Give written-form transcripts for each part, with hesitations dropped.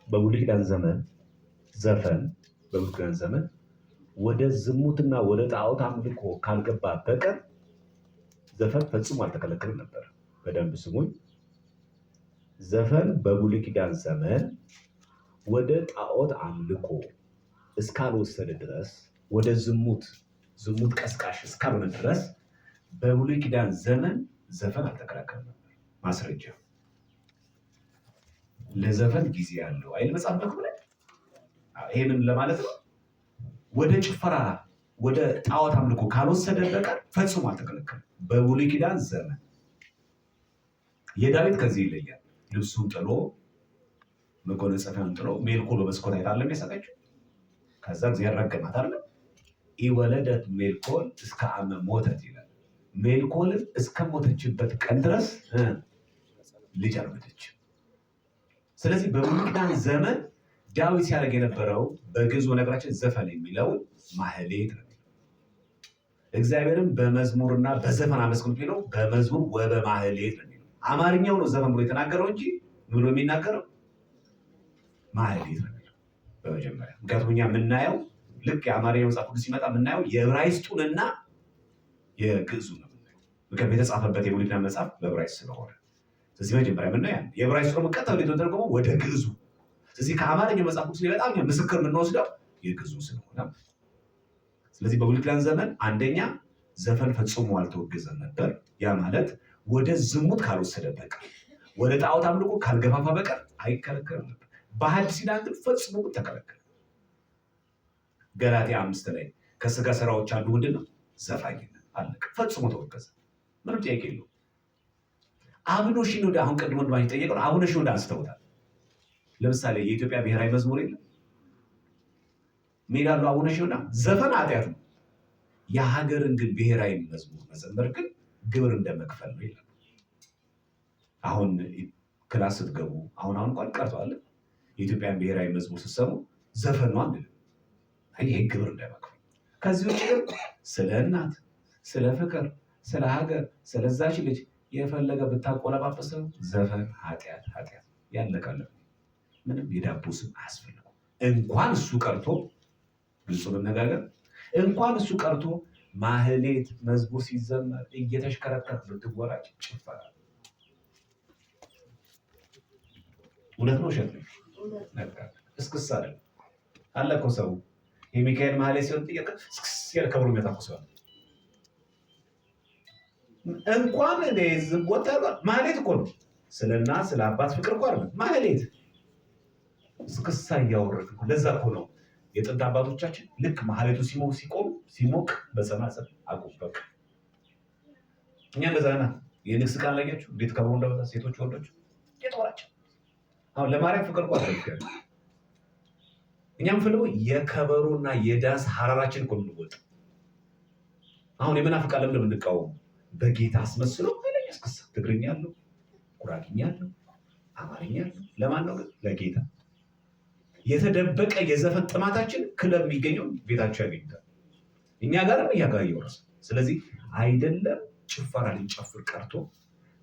በብሉይ ኪዳን ዘመን ዘፈን በብሉይ ኪዳን ዘመን ወደ ዝሙትና ወደ ጣዖት አምልኮ ካልገባ በቀር ዘፈን ፈጽሞ አልተከለከለም ነበር። በደንብ ስሙኝ። ዘፈን በብሉይ ኪዳን ዘመን ወደ ጣዖት አምልኮ እስካልወሰደ ድረስ ወደ ዝሙት ቀስቃሽ እስካልሆነ ድረስ በብሉይ ኪዳን ዘመን ዘፈን አልተከለከለም ነበር። ማስረጃ ለዘፈን ጊዜ ያለው አይል መጽሐፍ በክብረ ይሄንን ለማለት ነው። ወደ ጭፈራ ወደ ጣዖት አምልኮ ካልወሰደ በቀር ፈጽሞ አልተከለከለም በብሉይ ኪዳን ዘመን። የዳዊት ከዚህ ይለያል። ልብሱን ጥሎ መጎናጸፊያውን ጥሎ ሜልኮል በመስኮት አይታለም ያሳቀችው። ከዛ እግዚአብሔር ረገማት አይደል? ኢወለደት ሜልኮል እስከ አመ ሞተት ይላል። ሜልኮልን እስከ ሞተችበት ቀን ድረስ ልጅ አልወለደችም። ስለዚህ በብሉይ ኪዳን ዘመን ዳዊት ሲያደርግ የነበረው በግዕዝ ነገራችን ዘፈን የሚለውን ማህሌት ነው። እግዚአብሔርም በመዝሙርና በዘፈን አመስግኑ የሚለው በመዝሙር ወበማህሌት ነው የሚለው። አማርኛው ነው ዘፈን ብሎ የተናገረው እንጂ ብሎ የሚናገረው ማህሌት ነው የሚለው በመጀመሪያ። ምክንያቱም እኛ የምናየው ልክ የአማርኛው መጽሐፍ ቅዱስ ሲመጣ የምናየው የዕብራይስጡንና የግዕዙ ነው የምናየው። ምክንያቱም የተጻፈበት የብሉይ ኪዳን መጽሐፍ በዕብራይስጥ ስለሆነ ስለዚህ መጀመሪያ የምናየው የዕብራይስጡ ደግሞ ቀጥታ የተተረጎመው ወደ ግዕዙ። ስለዚህ ከአማርኛው መጽሐፍ ቅዱስ ላይ በጣም ምስክር የምንወስደው የግዕዙ ስለሆነ፣ ስለዚህ በብሉይ ኪዳን ዘመን አንደኛ ዘፈን ፈጽሞ አልተወገዘም ነበር። ያ ማለት ወደ ዝሙት ካልወሰደ በቀር ወደ ጣዖት አምልኮ ካልገፋፋ በቀር አይከለከልም ነበር። በሐዲስ ኪዳን ግን ፈጽሞ ተከለከለ። ገላትያ 5 ላይ ከስጋ ስራዎች አንዱ ምንድን ነው? ዘፋኝነት። አለቀ፣ ፈጽሞ ተወገዘ። ምንም ጥያቄ የለውም። አቡነ ሺኖዳ አሁን ቀድሞ ድማሽ ጠየቀው። አቡነ ሺኖዳ አንስተውታል። ለምሳሌ የኢትዮጵያ ብሔራዊ መዝሙር የለም ሜዳሉ አቡነ ሺኖዳ ዘፈን ኃጢአት ነው። የሀገርን ግን ብሔራዊ መዝሙር መዘመር ግን ግብር እንደመክፈል ነው ይላል። አሁን ክላስ ስትገቡ አሁን እንኳን ቀርተዋል። የኢትዮጵያን ብሔራዊ መዝሙር ስትሰሙ ዘፈን ነው አንልም። ይሄ ግብር እንደመክፈል። ከዚህ ውጭ ግን ስለ እናት፣ ስለ ፍቅር፣ ስለ ሀገር፣ ስለዛች ልጅ የፈለገ ብታቆለጳጰሰው ዘፈን ኃጢአት ያለቃል። ምንም የዳቦ ስም አያስፈልገው። እንኳን እሱ ቀርቶ ግልጹ መነጋገር እንኳን እሱ ቀርቶ ማህሌት መዝሙር ሲዘመር እየተሽከረከር ብትወራጭ ጭፈራ። እውነት ነው ሸት እስክስ አይደል አለ እኮ ሰው የሚካኤል ማህሌት ሲሆን ጥያቄ እስክስ ያለ ከብሮ የሚያታኩ ሰው እንኳን እንደዚህ ቦታ ማህሌት እኮ ነው። ስለና ስለ አባት ፍቅር እኮ አይደለም ማህሌት እስክስ እያወረድ እኮ። ለዛ እኮ ነው የጥንት አባቶቻችን ልክ ማህሌቱ ሲሞቅ በጸናጽል አቁበቅ። እኛ እንደዛና የንግስ ቃል ላያችሁ እንዴት ከብሮ እንደበዛ ሴቶች ወንዶች የጦራቸው አሁን ለማርያም ፍቅር እኮ አይደለም። እኛም ፈልጎ የከበሮና የዳንስ ሐራራችን እኮ እንወጥ። አሁን የመናፍቃን ለምን የምንቃወሙ? በጌታ አስመስሎ ኃይለኛ እስክስ ትግርኛ አለው፣ ጉራግኛ አለው፣ አማርኛ አለው። ለማን ነው ግን? ለጌታ። የተደበቀ የዘፈን ጥማታችን ክለብ የሚገኘው ቤታቸው ያገኙታል። እኛ ጋር ነው እያጋ እየወረሰ። ስለዚህ አይደለም ጭፈራ ልንጨፍር ቀርቶ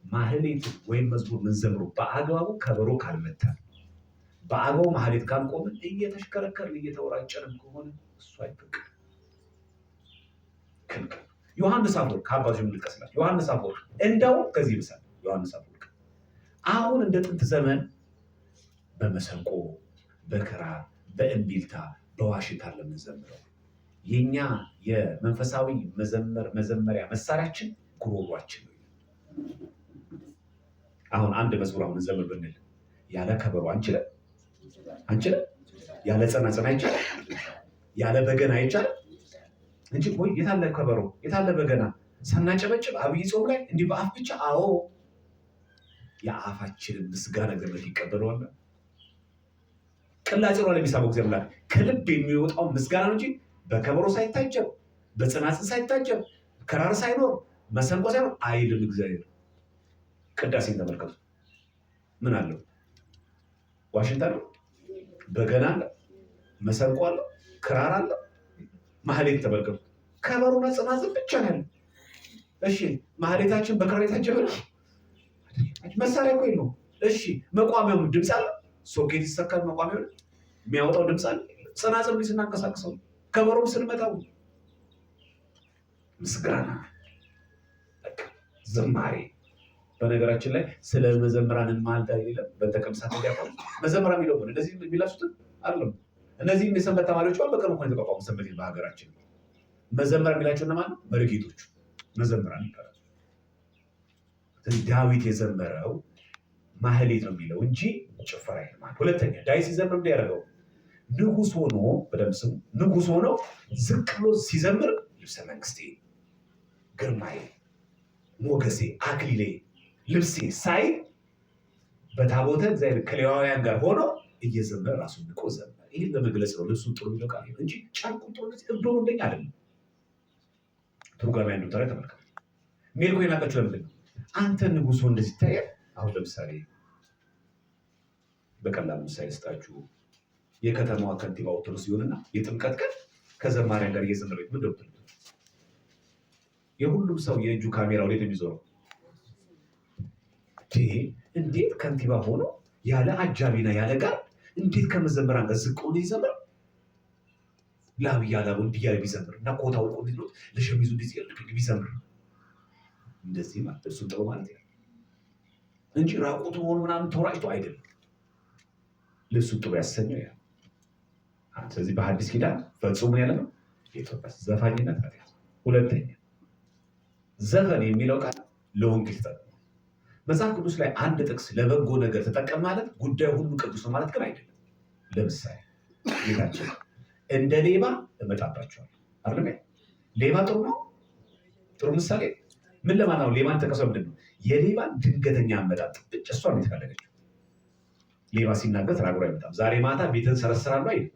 ማህሌት ወይም መዝሙር ምንዘምሩ በአግባቡ ከበሮ ካልመታል በአግባቡ ማህሌት ካልቆምን እየተሽከረከርን እየተወራጨንም ከሆነ እሱ አይፈቅድም፣ ክልክል። ዮሐንስ አፈወርቅ ከአባቶች የምንጥቀስላቸው ዮሐንስ አፈወርቅ እንደውም ከዚህ ይብሳል። ዮሐንስ አፈወርቅ አሁን እንደ ጥንት ዘመን በመሰንቆ በክራር በእምቢልታ በዋሽንት ለምንዘምረው የኛ የመንፈሳዊ መዘመሪያ መሳሪያችን ጉሮሯችን ነው። አሁን አንድ መዝሙር አሁን እንዘምር ብንል ያለ ከበሮ አንችልም፣ ያለ ጸናጽል አይቻልም፣ ያለ በገና አይቻልም እንጂ ወይ የታለ ከበሮ የታለ በገና ሳናጨበጭብ አብይ ጾም ላይ እንዲህ በአፍ ብቻ። አዎ የአፋችንን ምስጋና ገበት ይቀበለዋል። ቅላጼ ነው ለሚሳበው እግዚአብሔር ከልብ የሚወጣው ምስጋና ነው እንጂ በከበሮ ሳይታጀብ በጸናጽል ሳይታጀብ ክራር ሳይኖር መሰንቆ ሳይኖር አይልም እግዚአብሔር። ቅዳሴን ተመልከቱ። ምን አለው? ዋሽንት አለው፣ በገና አለ፣ መሰንቆ አለ፣ ክራር አለ፣ ማህሌት ተመልከቱ። ከበሮና ጸናጽል ብቻ ነው ያለው። እሺ ማህሌታችን በክራር የታጀበ ነው። መሳሪያ እኮ የለውም። እሺ መቋሚያው ድምፅ አለ ሶኬት ይሰካል፣ መቋሚያ የሚያወጣው ድምፅ አለ። ጸናጽል ስናንቀሳቅሰው፣ ከበሮም ስንመታው ምስጋና፣ ዝማሬ። በነገራችን ላይ ስለ መዘምራን ማልዳ የለም በተቀምሳት ያቋም መዘምራን የሚለው እነዚህ የሚለሱትን አይደለም። እነዚህ የሰንበት ተማሪዎች በቅርብ እንኳን የተቋቋሙ ሰንበት በሀገራችን መዘምራን የሚላቸው እነማን ነው? መርጌቶቹ መዘምራን ይባላል። ዳዊት የዘመረው ማህሌት ነው የሚለው እንጂ ጭፈራ ይልማል። ሁለተኛ ዳዊት ሲዘምር እንደ ያደረገው ንጉስ ሆኖ በደምብ ስሙ፣ ንጉስ ሆኖ ዝቅ ብሎ ሲዘምር ልብሰ መንግስቴ፣ ግርማዬ፣ ሞገሴ፣ አክሊሌ፣ ልብሴ ሳይ በታቦተ እግዚአብሔር ከሌዋውያን ጋር ሆኖ እየዘመረ ራሱን ንቆ ዘመረ። ይህን ለመግለጽ ነው ልብሱን ጥሩ የሚለው ቃል እንጂ ጫንቁን ጥሩ እብዶ እንደኛ አይደለም። ትርጓሜ አንዱ ተራ ተመልከቱ። ሜልኮ የናቀችው ለምንድን ነው? አንተ ንጉሶ እንደዚህ ይታያል። አሁን ለምሳሌ በቀላሉ ምሳሌ ስጣችሁ። የከተማዋ ከንቲባ ኦርቶዶክስ ሲሆንና የጥምቀት ቀን ከዘማሪያን ጋር እየዘመረ ምን ደብተር የሁሉም ሰው የእጁ ካሜራ ወዴት የሚዞረው? እንዴት ከንቲባ ሆኖ ያለ አጃቢና ያለ ጋር እንዴት ከመዘመራን ጋር ዝቅ ሆኖ ይዘምራል? ላብያ ላቡ እንዲያለ ቢዘምር እና ኮታው ቆ እንዲሉት ለሸሚዙ እንደዚህ ያለ ቢዘምር እንደዚህ ማለት እሱን ጥሩ ማለት ነው እንጂ ራቁቱ ሆኖ ምናምን ተወራጭቶ አይደለም። ልብሱን ጥሩ ያሰኘው ያ። ስለዚህ በሐዲስ ኪዳን ፈጽሞ ያለ ነው የኢትዮጵያ ዘፋኝነት ኃጢአት። ሁለተኛ ዘፈን የሚለው ቃል ለወንጌል ተጠቅሞ መጽሐፍ ቅዱስ ላይ አንድ ጥቅስ ለበጎ ነገር ተጠቀም ማለት ጉዳዩ ሁሉ ቅዱስ ነው ማለት ግን አይደለም። ለምሳሌ ጌታችን እንደ ሌባ እመጣባቸዋለሁ አይደል? ሌባ ጥሩ ነው፣ ጥሩ ምሳሌ ምን ለማለት ነው? ሌባን ተቀሰው ምንድን ነው? የሌባን ድንገተኛ አመጣጥ ብቻ እሷ ነው የተፈለገችው። ሌባ ሲናገር ተናግሮ አይመጣም። ዛሬ ማታ ቤትን ሰረስራለሁ አይደል?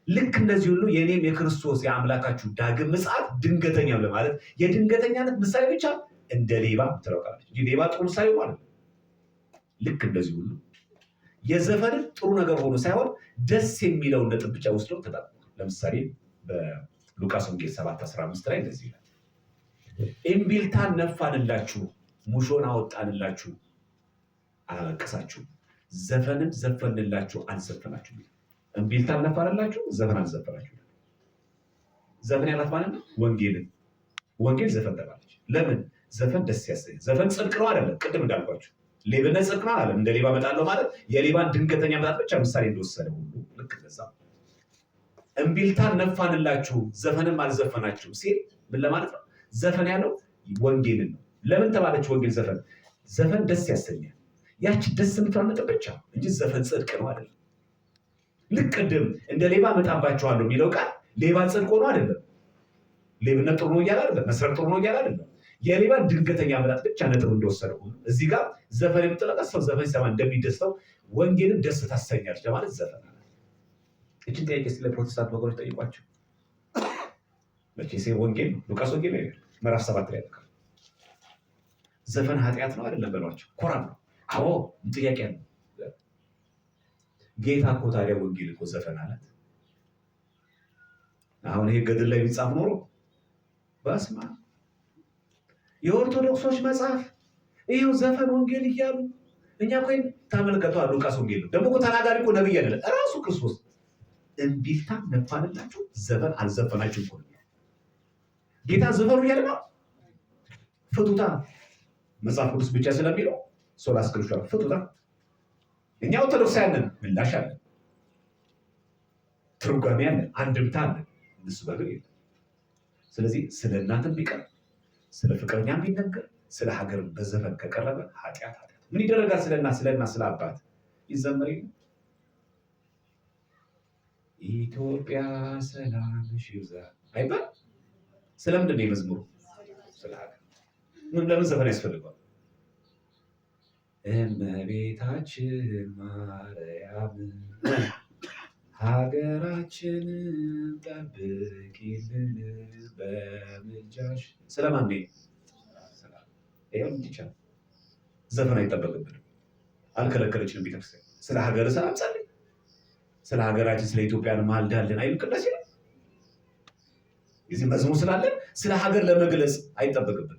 ልክ እንደዚህ ሁሉ የኔም የክርስቶስ የአምላካችሁ ዳግም ምጽአት ድንገተኛ ለማለት የድንገተኛነት ምሳሌ ብቻ እንደ ሌባ ትለውቃለች እንጂ ሌባ ጥሩ ምሳሌ ማለት ነው። ልክ እንደዚህ ሁሉ የዘፈንን ጥሩ ነገር ሆኖ ሳይሆን ደስ የሚለውን ነጥብ ብቻ ወስደው ተጠቅሟል። ለምሳሌ በሉቃስ ወንጌል 7:15 ላይ እንደዚህ ይላል፣ እምቢልታን ነፋንላችሁ፣ ሙሾን አወጣንላችሁ፣ አላለቀሳችሁ፣ ዘፈንን ዘፈንላችሁ፣ አልዘፈናችሁ። እምቢልታን ነፋንላችሁ፣ ዘፈን አልዘፈናችሁ። ዘፈን ያላት ማለት ነው ወንጌልን። ወንጌል ዘፈን ተባለች። ለምን? ዘፈን ደስ ያሰኝ። ዘፈን ጽድቅ ነው አይደለም? ቅድም እንዳልኳችሁ ሌብነት ጽድቅ ነው አለ። እንደ ሌባ እመጣለሁ ማለት የሌባን ድንገተኛ መጣት ብቻ ምሳሌ እንደወሰደ ሁሉ ልክ እንደዛ እምቢልታን ነፋንላችሁ ዘፈንም አልዘፈናችሁ ሲል ምን ለማለት ነው? ዘፈን ያለው ወንጌልን ነው። ለምን ተባለች ወንጌል ዘፈን? ዘፈን ደስ ያሰኛል። ያቺ ደስ የምትራመጥ ብቻ እንጂ ዘፈን ጽድቅ ነው አይደለም። ልክ ቅድም እንደ ሌባ እመጣባችኋለሁ የሚለው ቃል ሌባ ጽድቅ ሆኖ አይደለም። ሌብነት ጥሩ ነው እያለ አይደለም። መስረቅ ጥሩ ነው እያለ አይደለም። የሌባን ድንገተኛ መጣት ብቻ ነጥብ እንደወሰደ ሁሉ እዚህ ጋር ዘፈን የምትለቀስ ሰው ዘፈን ሲሰማ እንደሚደስተው ወንጌልን ደስ ታሰኛለች ለማለት ዘፈን አለ። እችን ጥያቄ ስለ ፕሮቴስታንት ወገኖች ጠይቋቸው። መቼሴ ወንጌል ነው ሉቃስ ወንጌል ላይ ምዕራፍ 7 ላይ ያልቃል። ዘፈን ኃጢአት ነው አይደለም በሏቸው። ኮራ ነው። አዎ ጥያቄ ነው። ጌታ እኮ ታዲያ ወንጌል እኮ ዘፈን አላት። አሁን ይሄ ገድል ላይ ቢጻፍ ኖሮ በስማ የኦርቶዶክሶች መጽሐፍ ይሄው ዘፈን ወንጌል እያሉ እኛ እኮ ተመልከቱ። ሉቃስ ወንጌል ነው ደግሞ እኮ ተናጋሪ እኮ ነብይ አይደለም እራሱ ክርስቶስ። እምቢልታ ነፋንላችሁ ዘፈን አልዘፈናችሁ እኮ ጌታ ዘፈኑ እያለ ነው። ፍቱታ መጽሐፍ ቅዱስ ብቻ ስለሚለው ሶላ ስክሪፕቸር ፍቱታ። እኛ ኦርቶዶክሳውያን ምላሽ አለን፣ ትርጓሜ አለን፣ አንድምታ አለን። እሱ በግል የለም። ስለዚህ ስለ እናትም ቢቀር ስለ ፍቅረኛም ቢነገር ስለ ሀገር በዘፈን ከቀረበ ኃጢአት ምን ይደረጋል? ስለና ስለ አባት ይዘመር ኢትዮጵያ ሰላምሽ ይብዛ አይባል። ስለምንድን ነው የመዝሙሩ? ስለ ሀገር። ለምን ዘፈን ያስፈልገዋል? እመቤታችን ማርያም ሀገራችን ጠብቂልን በምልጃሽ። ስለማን ነው? ይኸው እንዲቻል ዘፈን አይጠበቅብንም። አልከለከለችንም ቤተክርስቲያን። ስለ ሀገር ሰላም ጸልይ፣ ስለ ሀገራችን ስለ ኢትዮጵያን ማልዳለን አይሉ ቅዳሴ ነው። እዚህ መዝሙር ስላለን ስለ ሀገር ለመግለጽ አይጠበቅብንም።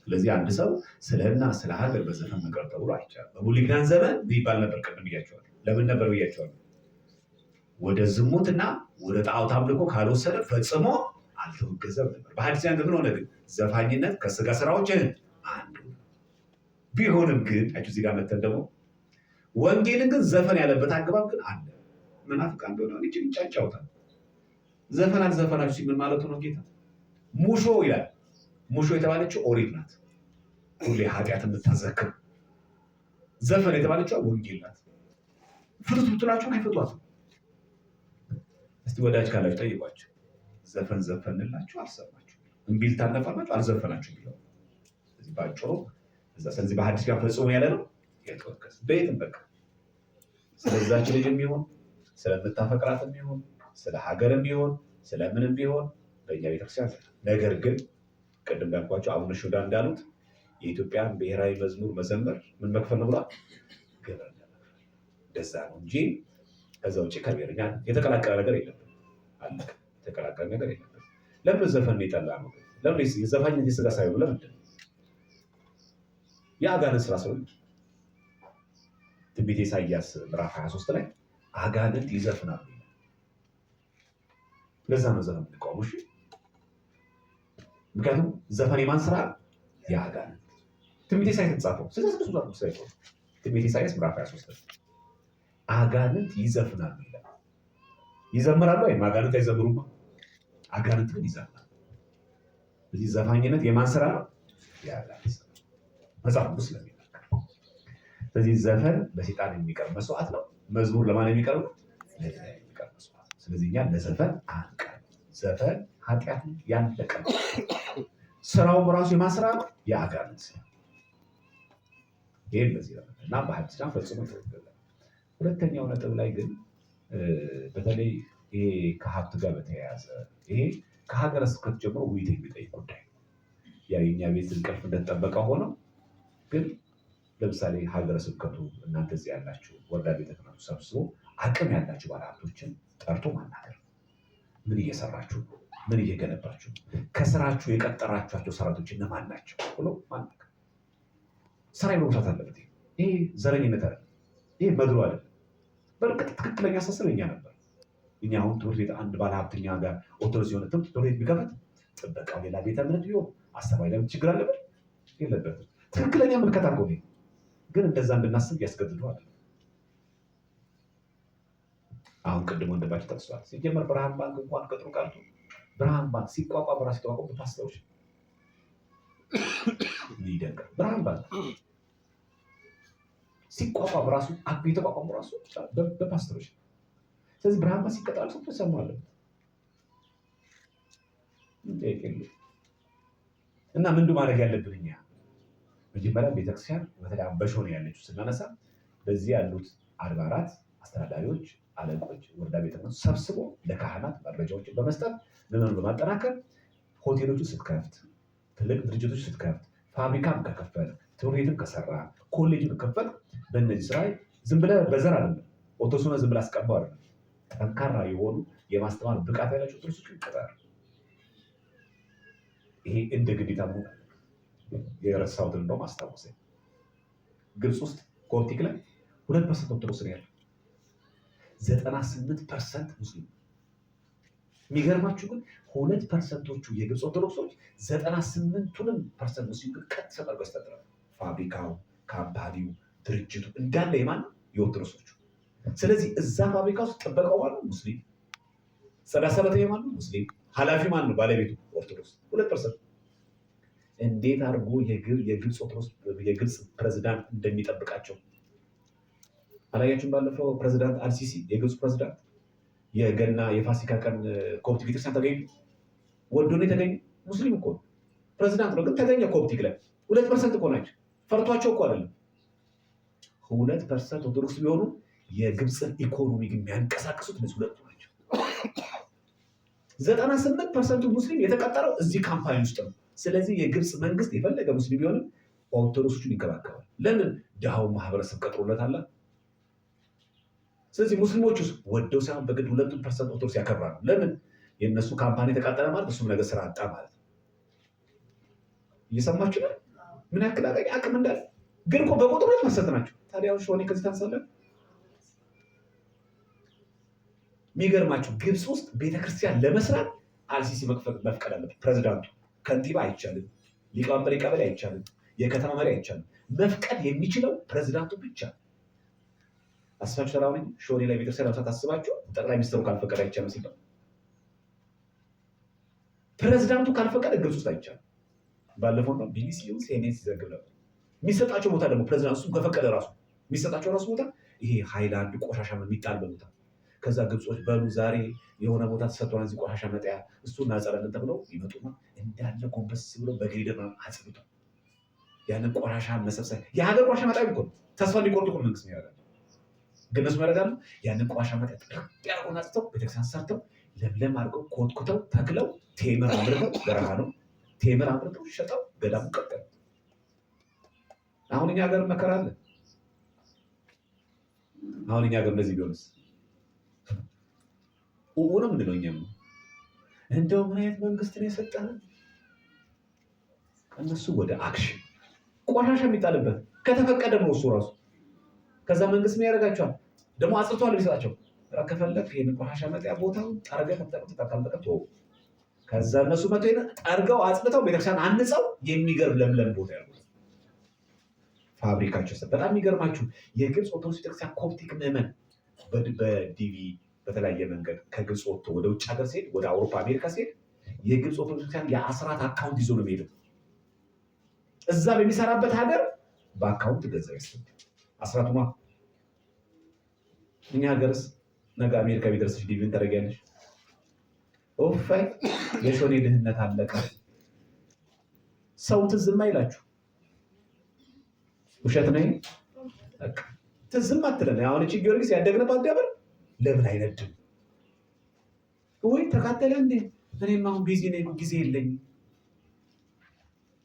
ስለዚህ አንድ ሰው ስለና ስለ ሀገር በዘፈን መቅረብ ተብሎ አይቻልም። በብሉይ ኪዳን ዘመን ይባል ነበር። ቅድም ብያቸዋለሁ። ለምን ነበር ብያቸዋለሁ? ወደ ዝሙትና ወደ ጣዖት አምልኮ ካልወሰደ ፈጽሞ አልተወገዘም ነበር። በሐዲስ ኪዳን ግን ሆነ ግን ዘፋኝነት ከስጋ ስራዎች አንዱ ቢሆንም ግን እዚህ ጋር መተን ደግሞ ወንጌልን ግን ዘፈን ያለበት አግባብ ግን አለ። መናፍቃን እንደሆነ ጫጫውታል። ዘፈን አልዘፈናችሁ ሲል ምን ማለቱ ነው? ጌታ ሙሾ ይላል። ሙሾ የተባለችው ኦሪት ናት፣ ሁሌ ኃጢአት የምታዘክር። ዘፈን የተባለችው ወንጌል ናት። ፍቱት ብትላችሁን አይፈቷትም። እስቲ ወዳጅ ካላችሁ ጠይቋቸው። ዘፈን ዘፈንላችሁ አልሰማችሁ፣ እምቢልታ አልነፋላችሁ፣ አልዘፈናችሁ ቢለው ስለዚህ ባጭሩ ስለዚህ በሐዲስ ኪዳን ፈጽሞ ያለ ነው የተወገዘ። በየትም በቃ ስለዛች ልጅ የሚሆን ስለምታፈቅራት የሚሆን ስለ ሀገርም ቢሆን ስለምንም ቢሆን በእኛ ቤተክርስቲያን ነገር ግን ቅድም እንዳልኳቸው አቡነ ሽኖዳ እንዳሉት የኢትዮጵያን ብሔራዊ መዝሙር መዘመር ምን መክፈል ነው ብሏል? ግብር እንደዛ ነው እንጂ ከዛ ውጭ ከብሔርኛ የተቀላቀለ ነገር የለብን። አለቀ። የተቀላቀለ ነገር የለብን። ለምን ዘፈን የጠላ ነው? ለምን የዘፋኝነት የስጋ ሳይሆን ለምንድን ነው የአጋንንት ስራ ሰው? ትንቢተ ኢሳይያስ ምዕራፍ 23 ላይ አጋንንት ይዘፍናሉ። ለዛ ነው ዘፈን የሚቃወሙ። እሺ፣ ምክንያቱም ዘፈን የማን ስራ? የአጋንንት። ትንቢተ ኢሳይያስ የተጻፈው ትንቢተ ኢሳይያስ ምዕራፍ 23 አጋንንት ይዘፍናሉ ይላል። ይዘምራሉ ወይም አጋንንት አይዘምሩም? አጋንንት ግን ይዘፍናሉ። ስለዚህ ዘፋኝነት የማን ስራ ነው? የአጋንንት ስራ መጽሐፍ ቅዱስ ስለሚናገር። ስለዚህ ዘፈን በሰይጣን የሚቀርብ መስዋዕት ነው። መዝሙር ለማን የሚቀርብ ነው? ለእግዚአብሔር የሚቀርብ መስዋዕት። ስለዚህ እኛ ለዘፈን አንቀርብ። ዘፈን ኃጢአት ያለቀ ስራውም ራሱ የማን ስራ ነው? የአጋንንት ስራ። ይህም በዚህ እና በሐዲስ ኪዳን ፈጽሞ ተወገዘ። ሁለተኛው ነጥብ ላይ ግን በተለይ ይሄ ከሀብት ጋር በተያያዘ ይሄ ከሀገረ ስብከት ጀምሮ ውይይት የሚጠይቅ ጉዳይ ነው። ያ የእኛ ቤት እንቅልፍ እንደተጠበቀ ሆነው ግን ለምሳሌ ሀገረ ስብከቱ እናንተ እዚህ ያላችሁ ወረዳ ቤተ ክህነቱ ሰብስቦ አቅም ያላችሁ ባለሀብቶችን ጠርቶ ማናገር፣ ምን እየሰራችሁ ነው? ምን እየገነባችሁ ነው? ከስራችሁ የቀጠራችኋቸው ሰራቶች እነማን ናቸው ብሎ ማናገር። ስራ መውሳት አለበት። ይሄ ዘረኝነት አይደለም። ይሄ መድሎ አይደለም። በእርግጥ ትክክለኛ አስተሳሰብ እኛ ነበር። እኛ አሁን ትምህርት ቤት አንድ ባለሀብተኛ ጋር ኦርቶዶክስ የሆነ ትምህርት ቤት ቢከፍት ጥበቃው ሌላ ቤተ እምነት ቢሆን አስተማሪ ለምን ችግር አለበት? የለበትም። ትክክለኛ ምልከታ እኮ ነው። ግን እንደዛ እንድናስብ ያስገድደዋል። አሁን ቅድም ወንድማችን ጠቅሷል። ሲጀመር ብርሃን ባንክ እንኳን ቅጥሩ ቀርቶ ብርሃን ባንክ ሲቋቋም ራሱ የተቋቋሙ በፓስተሮች ይደንቃል። ብርሃን ባንክ ሲቋቋም ራሱ የተቋቋሙ ራሱ በፓስተሮች። ስለዚህ ብርሃን ባንክ ሲቀጣል ሰው ተሰማ አለበት እና ምንድን ማድረግ ያለብን እኛ መጀመሪያ ቤተክርስቲያን በተለይ በሾ ነው ያለችው ስናነሳ በዚህ ያሉት አድባራት አስተዳዳሪዎች፣ አለቆች፣ ወረዳ ቤተ ክህነቱ ሰብስቦ ለካህናት መረጃዎችን በመስጠት ምዕመኑን በማጠናከር ሆቴሎችን ስትከፍት፣ ትልቅ ድርጅቶች ስትከፍት፣ ፋብሪካም ከከፈል፣ ትምህርት ቤትም ከሰራ፣ ኮሌጅም ከፈል፣ በእነዚህ ስራ ዝም ብለህ በዘር አይደለም ኦቶሱነ ዝም ብለህ አስቀባው አይደለም። ጠንካራ የሆኑ የማስተማር ብቃት ያላቸው ጥርሶች ይቀጣሉ። ይሄ እንደ ግዴታ መሆን አለ። የረሳሁትን እንደውም አስታወሰኝ። ግብፅ ውስጥ ኮፕቲክ ላይ 2% ኦርቶዶክስ ነው ያለው፣ 98% ሙስሊም። የሚገርማችሁ ግን 2%ዎቹ የግብፅ ኦርቶዶክሶች 98ቱንም ፐርሰንት ሙስሊም ግን ቀጥ ተጠርገው ያስተዳድራሉ። ፋብሪካው፣ ካምፓኒው፣ ድርጅቱ እንዳለ የማን የኦርቶዶክሶቹ። ስለዚህ እዛ ፋብሪካ ውስጥ ጥበቃው ማን ነው? ሙስሊም። ጽዳት ሰራተኛ ማን ነው? ሙስሊም። ኃላፊ ማን ነው? ባለቤቱ ኦርቶዶክስ። 2%። እንዴት አድርጎ የግብፅ ኦርቶዶክስ የግብፅ ፕሬዝዳንት እንደሚጠብቃቸው አላያችሁም? ባለፈው ፕሬዝዳንት አልሲሲ የግብፅ ፕሬዝዳንት የገና የፋሲካ ቀን ኮፕቲክ ቤተክርስቲያን ተገኙ። ወዶ ነው የተገኘ። ሙስሊም እኮ ፕሬዝዳንት ነው፣ ግን ተገኘ ኮፕቲክ ላይ። 2% እኮ ናቸው። ፈርቷቸው እኮ አይደለም። 2% ኦርቶዶክስ ቢሆኑ የግብፅን ኢኮኖሚ የሚያንቀሳቅሱት እነዚህ ሁለቱ ናቸው። 98% ሙስሊም የተቀጠረው እዚህ ካምፓኒ ውስጥ ነው። ስለዚህ የግብፅ መንግስት የፈለገ ሙስሊም ቢሆንም ኦርቶዶክሶቹን ይንከባከባል። ለምን? ድሃው ማህበረሰብ ቀጥሮለታል። ስለዚህ ሙስሊሞች ውስጥ ወደው ሳይሆን በግድ 2% ኦርቶዶክስ ያከብራሉ። ለምን? የእነሱ ካምፓኒ ተቃጠለ ማለት እሱም ነገር ስራ አጣ ማለት ነው። እየሰማችሁ ነው። ምን ያክል አቅም እንዳለ ግን እኮ በቁጥር መሰጥ ናቸው። ታዲያ ሾኔ ከዚህ ታንሳለን። የሚገርማችሁ ግብፅ ውስጥ ቤተክርስቲያን ለመስራት አልሲሲ መፍቀድ አለበት። ፕሬዚዳንቱ ከንቲባ አይቻልም፣ ሊቀመንበር ቀበሌ አይቻልም፣ የከተማ መሪ አይቻልም። መፍቀድ የሚችለው ፕሬዚዳንቱ ብቻ። አስባችሁ ተራውን ሾኔ ላይ ቤተክርስቲያን ለመስራት አስባችሁ ጠቅላይ ሚኒስትሩ ካልፈቀደ አይቻልም ሲባል ፕሬዚዳንቱ ካልፈቀደ ግብፅ ውስጥ አይቻልም። ባለፈው ነው ቢቢሲ ሲኤንኤን ሲዘግብ ነበር። የሚሰጣቸው ቦታ ደግሞ ፕሬዚዳንቱ እሱም ከፈቀደ ራሱ የሚሰጣቸው ራሱ ቦታ ይሄ ሃይላንድ ቆሻሻ የሚጣልበት ቦታ። ከዛ ግብጾች በሉ ዛሬ የሆነ ቦታ ተሰጥቷል እዚህ ቆሻሻ መጣያ እሱ እናጸዳለን ተብለው ይመጡና እንዳለ ጎንበስ ብለው በግሪደር አጽድተው ያንን ቆሻሻ መሰብሰብ የሀገር ቆሻሻ መጣያ እኮ ተስፋ እንዲቆርጡ እኮ መንግስት ያደርጋል። ግን እነሱ ያደርጋሉ ያንን ቆሻሻ መጣያ ያደርጉና አጽድተው ቤተክርስቲያን ሰርተው ለምለም አድርገው ኮትኩተው ተክለው ቴምር አምርተው በረሃ ነው ቴምር አምርተው ሸጠው ገዳሙ ቀጠለ። አሁን እኛ ሀገር መከራ አለ። አሁን እኛ ሀገር እንደዚህ ቢሆንስ ነው ምንድነው? እኛም እንደው ምን አይነት መንግስት ነው የሰጠን? እነሱ ወደ አክሽን ቆሻሻ የሚጣልበት ከተፈቀደ ነው እሱ ራሱ። ከዛ መንግስት ምን ያደርጋቸዋል ደግሞ አጽድቷል ቢሰጣቸው ከፈለክ ይሄን ቆሻሻ መጣያ ቦታውን ጠርገህ ተጠቅመህ ከዛ እነሱ መጥቶ ጠርገው አጽድተው ቤተክርስቲያን አንጸው የሚገርም ለምለም ቦታ ያሉት ፋብሪካቸው። በጣም የሚገርማችሁ የግብፅ ኦርቶዶክስ ቤተክርስቲያን ኮፕቲክ ምዕመን በዲቪ በተለያየ መንገድ ከግብፅ ወጥቶ ወደ ውጭ ሀገር ሲሄድ ወደ አውሮፓ አሜሪካ ሲሄድ የግብፅ ኦርቶዶክስ ቤተክርስቲያን የአስራት አካውንት ይዞ ነው የሚሄደው። እዛ በሚሰራበት ሀገር በአካውንት ገንዘብ ይሰጥ አስራቱማ። እኛ ሀገርስ ነገ አሜሪካ ቢደርስሽ ዲቪን ታደርጊያለሽ። ኦፋይ የሾኔ ድህነት አለቀ። ሰው ትዝም አይላችሁ። ውሸት ነው ትዝም አትለን። አሁን እቺ ጊዮርጊስ ያደግነባት ደብር ለምን አይነድም ወይ ተካተለ እንዴ? እኔም አሁን ቢዚ ነኝ ጊዜ የለኝም።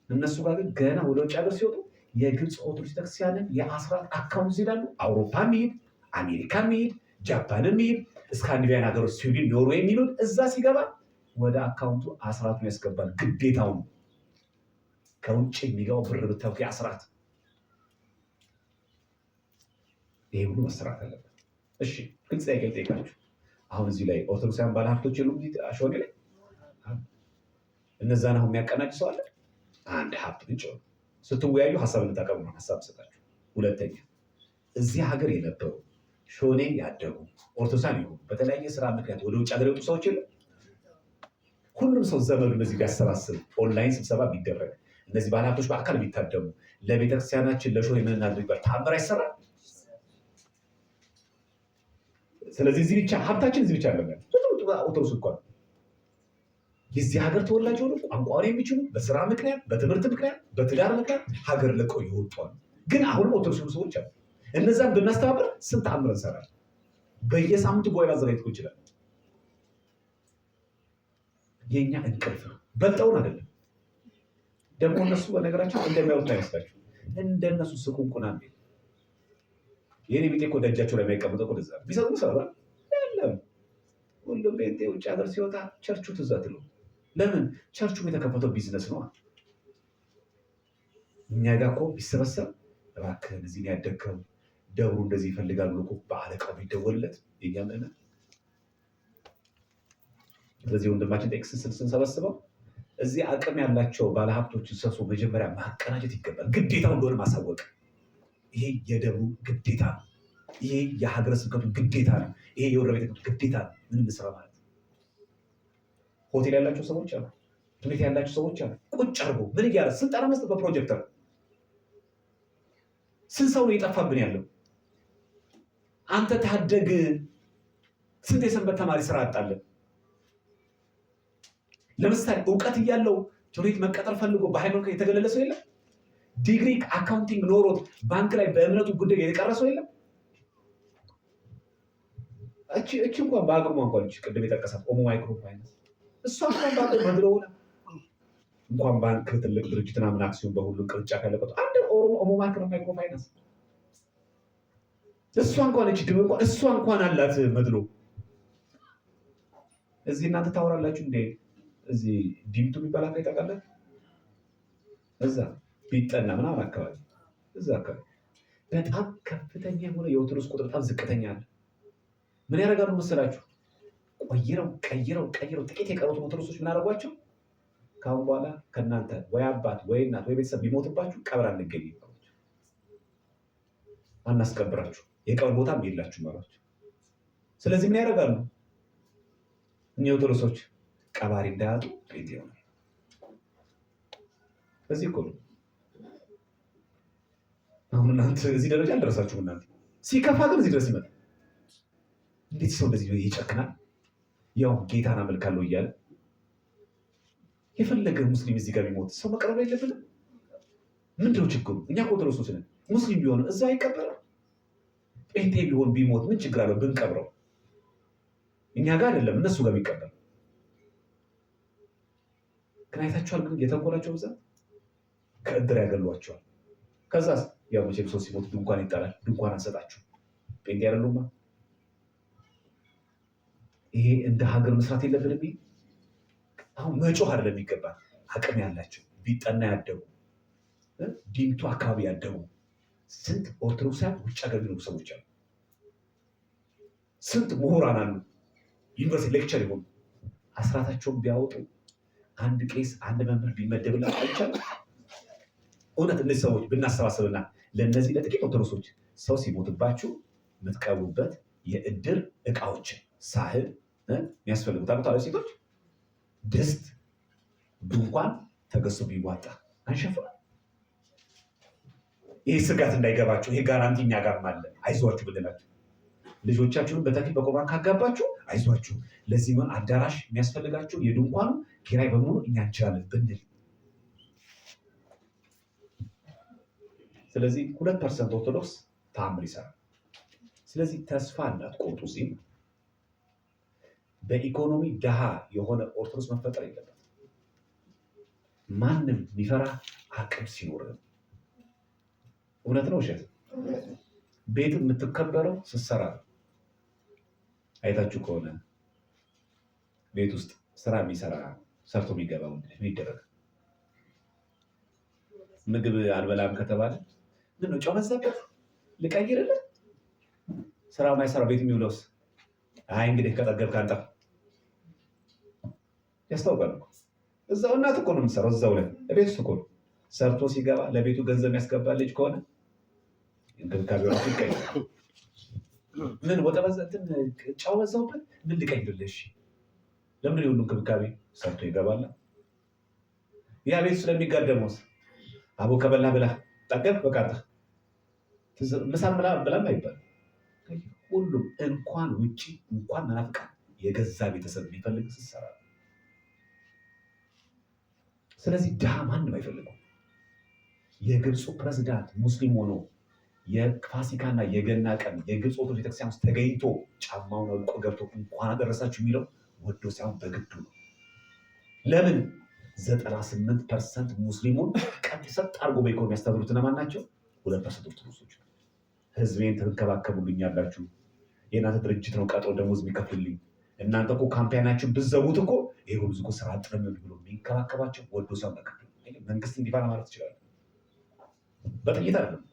እነሱ ጋር ግን ገና ወደ ውጭ ሀገር ሲወጡ የግብፅ ኦርቶዶክስ ቤተክርስቲያንን የአስራት አካውንት ይሄዳሉ። አውሮፓ ሚሄድ፣ አሜሪካ ሚሄድ፣ ጃፓን ሚሄድ፣ ስካንዲቪያን ሀገሮች ስዊድን፣ ኖርዌይ የሚሉት እዛ ሲገባ ወደ አካውንቱ አስራቱን ያስገባል። ግዴታው ነው። ከውጭ የሚገባው ብር ብታውቂ አስራት። ይሄ ሁሉ መሰራት አለበት። እሺ ግልጽ ጠይቃችሁ አሁን እዚህ ላይ ኦርቶዶክሳውያን ባለሀብቶች የሉም? ሾኔ ላይ እነዛን አሁን የሚያቀናጅ ሰው አለ? አንድ ሀብት ብቻ ስትወያዩ ሀሳብ እንጠቀሙ ነው ሀሳብ ሰጣችሁ። ሁለተኛ እዚህ ሀገር የነበሩ ሾኔ ያደጉ ኦርቶዶክሳን ይሁን በተለያየ ስራ ምክንያት ወደ ውጭ ሀገር የወጡ ሰዎች የሉ? ሁሉም ሰው ዘመዱ እነዚህ ቢያሰባስብ ኦንላይን ስብሰባ ቢደረግ እነዚህ ባለሀብቶች በአካል ቢታደሙ ለቤተክርስቲያናችን ለሾኔ ምን እናድርግ ታምር አይሰራም? ስለዚህ እዚህ ብቻ ሀብታችን እዚህ ብቻ አለበት። ኦርቶዶክስ እንኳን የዚህ ሀገር ተወላጅ ሆኑ ቋንቋውን የሚችሉ በስራ ምክንያት፣ በትምህርት ምክንያት፣ በትዳር ምክንያት ሀገር ለቀው ይወጧል። ግን አሁንም ኦርቶዶክስ ሰዎች አሉ። እነዛን ብናስተባበር ስንት ተአምር እንሰራለን። በየሳምንቱ ጉባኤ ማዘጋጀት ይችላል። የኛ እንቅልፍ ነው። በልጠውን አይደለም ደግሞ እነሱ በነገራቸው እንደሚያወጡ አይመስላችሁ። እንደነሱ ስቁንቁና እንዴ የኔ ቤቴ እኮ ደጃቸው ላይ የማይቀመጠው እኮ ደዛ ቢሰጡ ሰራ የለም። ሁሉም ቤቴ ውጭ ሀገር ሲወጣ ቸርቹ ትዝ አትለው። ለምን? ቸርቹ የተከፈተው ቢዝነስ ነው። እኛ ጋር እኮ ቢሰበሰብ እባክህን እዚህ ነው ያደግከው ደብሩ እንደዚህ ይፈልጋል ብሎ እኮ በአለቃው ቢደወልለት የኛ ምዕመን። ስለዚህ ወንድማችን ቴክስ ስንሰበስበው እዚህ አቅም ያላቸው ባለሀብቶችን ሰብስቦ መጀመሪያ ማቀናጀት ይገባል። ግዴታው እንደሆነ ማሳወቅ። ይሄ የደብሩ ግዴታ ነው። ይሄ የሀገረ ስብከቱ ግዴታ ነው። ይሄ የወረ ቤተ ግዴታ ነው። ምንም ስራ ማለት ሆቴል ያላቸው ሰዎች አሉ፣ ትምህርት ያላቸው ሰዎች አሉ። ቁጭ አድርጎ ምን እያለ ስልጠና መስጠት በፕሮጀክተር ስንት ሰው ነው የጠፋብን ያለው? አንተ ታደግ ስንት የሰንበት ተማሪ ስራ አጣለን። ለምሳሌ እውቀት እያለው ጆሮት መቀጠር ፈልጎ በሃይማኖት የተገለለ ሰው የለም። ዲግሪ አካውንቲንግ ኖሮት ባንክ ላይ በእምነቱ ጉዳይ የቀረ ሰው የለም። እቺ እንኳን በአቅሟ እንኳን ቅድም የጠቀሳት ኦሞ ማይክሮ ፋይናንስ እሷ እንኳን በአቅሟ መድረውና እንኳን ባንክ ትልቅ ድርጅትና ምን አክሲዮን በሁሉም ቅርንጫፍ ያለበት አንድ ኦሞ ማይክሮ ፋይናንስ እሷ እንኳን እቺ ድም እንኳን እሷ እንኳን አላት መድሎ። እዚህ እናንተ ታወራላችሁ እንዴ? እዚህ ዲምቱ የሚባል አካባቢ ታውቃለህ? እዛ ቢጠና ምናምን አካባቢ እዛ አካባቢ በጣም ከፍተኛ የሆነ የኦርቶዶክስ ቁጥር በጣም ዝቅተኛ አለ። ምን ያደርጋሉ መሰላችሁ? ቀይረው ጥቂት የቀሩት ኦርቶዶክሶች ምን አደረጓቸው? ከአሁን በኋላ ከእናንተ ወይ አባት ወይ እናት ወይ ቤተሰብ ቢሞትባችሁ ቀብር አንገኝ ይባላችሁ፣ አናስቀብራችሁ፣ የቀብር ቦታም የላችሁ አሏቸው። ስለዚህ ምን ያደርጋሉ እኚህ ኦርቶዶክሶች? ቀባሪ እንዳያጡ ጴንጤ ይሆናል። በዚህ እኮ ነው አሁን እናንተ እዚህ ደረጃ አልደረሳችሁም። እናንተ ሲከፋ ግን እዚህ ድረስ ይመጣል። እንዴት ሰው እንደዚህ ይጨክናል? ያው ጌታን አመልካለሁ እያለ የፈለገ ሙስሊም እዚህ ጋር ቢሞት ሰው መቀበል የለብንም። ምንድነው ችግሩ? እኛ ኦርቶዶክሶች ነን። ሙስሊም ቢሆን እዛ አይቀበረም። ጴንጤ ቢሆን ቢሞት ምን ችግር አለው ብንቀብረው? እኛ ጋር አይደለም እነሱ ጋር ቢቀበል። ግን አይታችኋል? ግን የተንኮላቸው ብዛት ከእድር ያገሏቸዋል። ከዛስ ያው መቼም ሰው ሲሞት ድንኳን ይጣላል። ድንኳን አንሰጣችሁ ጴንጤ አይደሉማ። ይሄ እንደ ሀገር መስራት የለብንም። አሁን መጮህ አይደለም የሚገባ አቅም ያላቸው ቢጠና ያደጉ ዲምቱ አካባቢ ያደጉ ስንት ኦርቶዶክሳውያን ውጭ ሀገር የሚኖሩ ሰዎች አሉ። ስንት ምሁራን አሉ ዩኒቨርሲቲ ሌክቸር የሆኑ አስራታቸውን ቢያወጡ አንድ ቄስ አንድ መምህር ቢመደብላቸው አይቻልም? እውነት እነዚህ ሰዎች ብናሰባሰብና ለእነዚህ ለጥቂት ኦርቶዶክሶች ሰው ሲሞትባችሁ የምትቀቡበት የእድር እቃዎችን ሳህል የሚያስፈልጉት አሉታዊ ሴቶች ድስት፣ ድንኳን ተገዝቶ ቢዋጣ አንሸፍም። ይህ ስጋት እንዳይገባችሁ ይሄ ጋራንቲ እኛ ጋር አለ። አይዟችሁ ብንላችሁ ልጆቻችሁን በተክሊል በቁርባን ካጋባችሁ አይዟችሁ፣ ለዚህ ሆን አዳራሽ የሚያስፈልጋችሁ የድንኳኑ ኪራይ በሙሉ እኛ እንችላለን ብንል፣ ስለዚህ 2% ኦርቶዶክስ ተአምር ይሰራል። ስለዚህ ተስፋ እንዳትቆርጡ ሲል በኢኮኖሚ ድሃ የሆነ ኦርቶዶክስ መፈጠር የለበት። ማንም የሚፈራ አቅም ሲኖር እውነት ነው ውሸት? ቤት የምትከበረው ስትሰራ ነው። አይታችሁ ከሆነ ቤት ውስጥ ስራ የሚሰራ ሰርቶ የሚገባ ምን ይደረግ? ምግብ አልበላም ከተባለ ምን ነው ጨው በዛበት ልቀይርልህ? ስራ ማይሰራ ቤት የሚውለውስ አይ እንግዲህ ከጠገብክ አንጠፍ ያስታውቃል። እዛው እናት እኮ ነው የምትሰራው፣ እዛው ላይ ቤት ውስጥ እኮ ነው ሰርቶ ሲገባ ለቤቱ ገንዘብ የሚያስገባ ልጅ ከሆነ እንክብካቤው ራሱ ይቀይራል። ምን ወደ በዛትን ጨው በዛውበት ምን ልቀይርልሽ? ለምን ይሁን እንክብካቤ ሰርቶ ይገባል። ያ ቤት ስለሚጋደመውስ አቦ ከበላ ብላ ጠገብ በቃ ምሳም ብላም አይባልም። ሁሉም እንኳን ውጪ እንኳን መናፍቃን የገዛ ቤተሰብ የሚፈልግ ሲሰራ፣ ስለዚህ ድሃ ማንም አይፈልገው። የግብፁ ፕሬዝዳንት ሙስሊም ሆኖ የፋሲካና የገና ቀን የግብፅ ኦርቶዶክስ ቤተክርስቲያን ውስጥ ተገኝቶ ጫማውን አውልቆ ገብቶ እንኳን አደረሳችሁ የሚለው ወዶ ሳይሆን በግዱ ነው። ለምን? 98% ሙስሊሙን ቀጥሰጥ አድርጎ በኢኮኖሚ ያስተምሩት እነማን ናቸው? 2% ኦርቶዶክሶች። ህዝቤን ትንከባከቡልኛላችሁ፣ የእናንተ ድርጅት ነው ቀጥሮ ደሞዝ የሚከፍልልኝ፣ እናንተ እኮ ካምፓኒያችን ብትዘጉት እኮ ይሄ ብዙ እኮ ስራ አጥ ነው ብሎ የሚንከባከባቸው ወዶ ሳይሆን በግዱ። መንግስት እንዲፈራ ማለት ይችላል። በጥይት አይደለም፣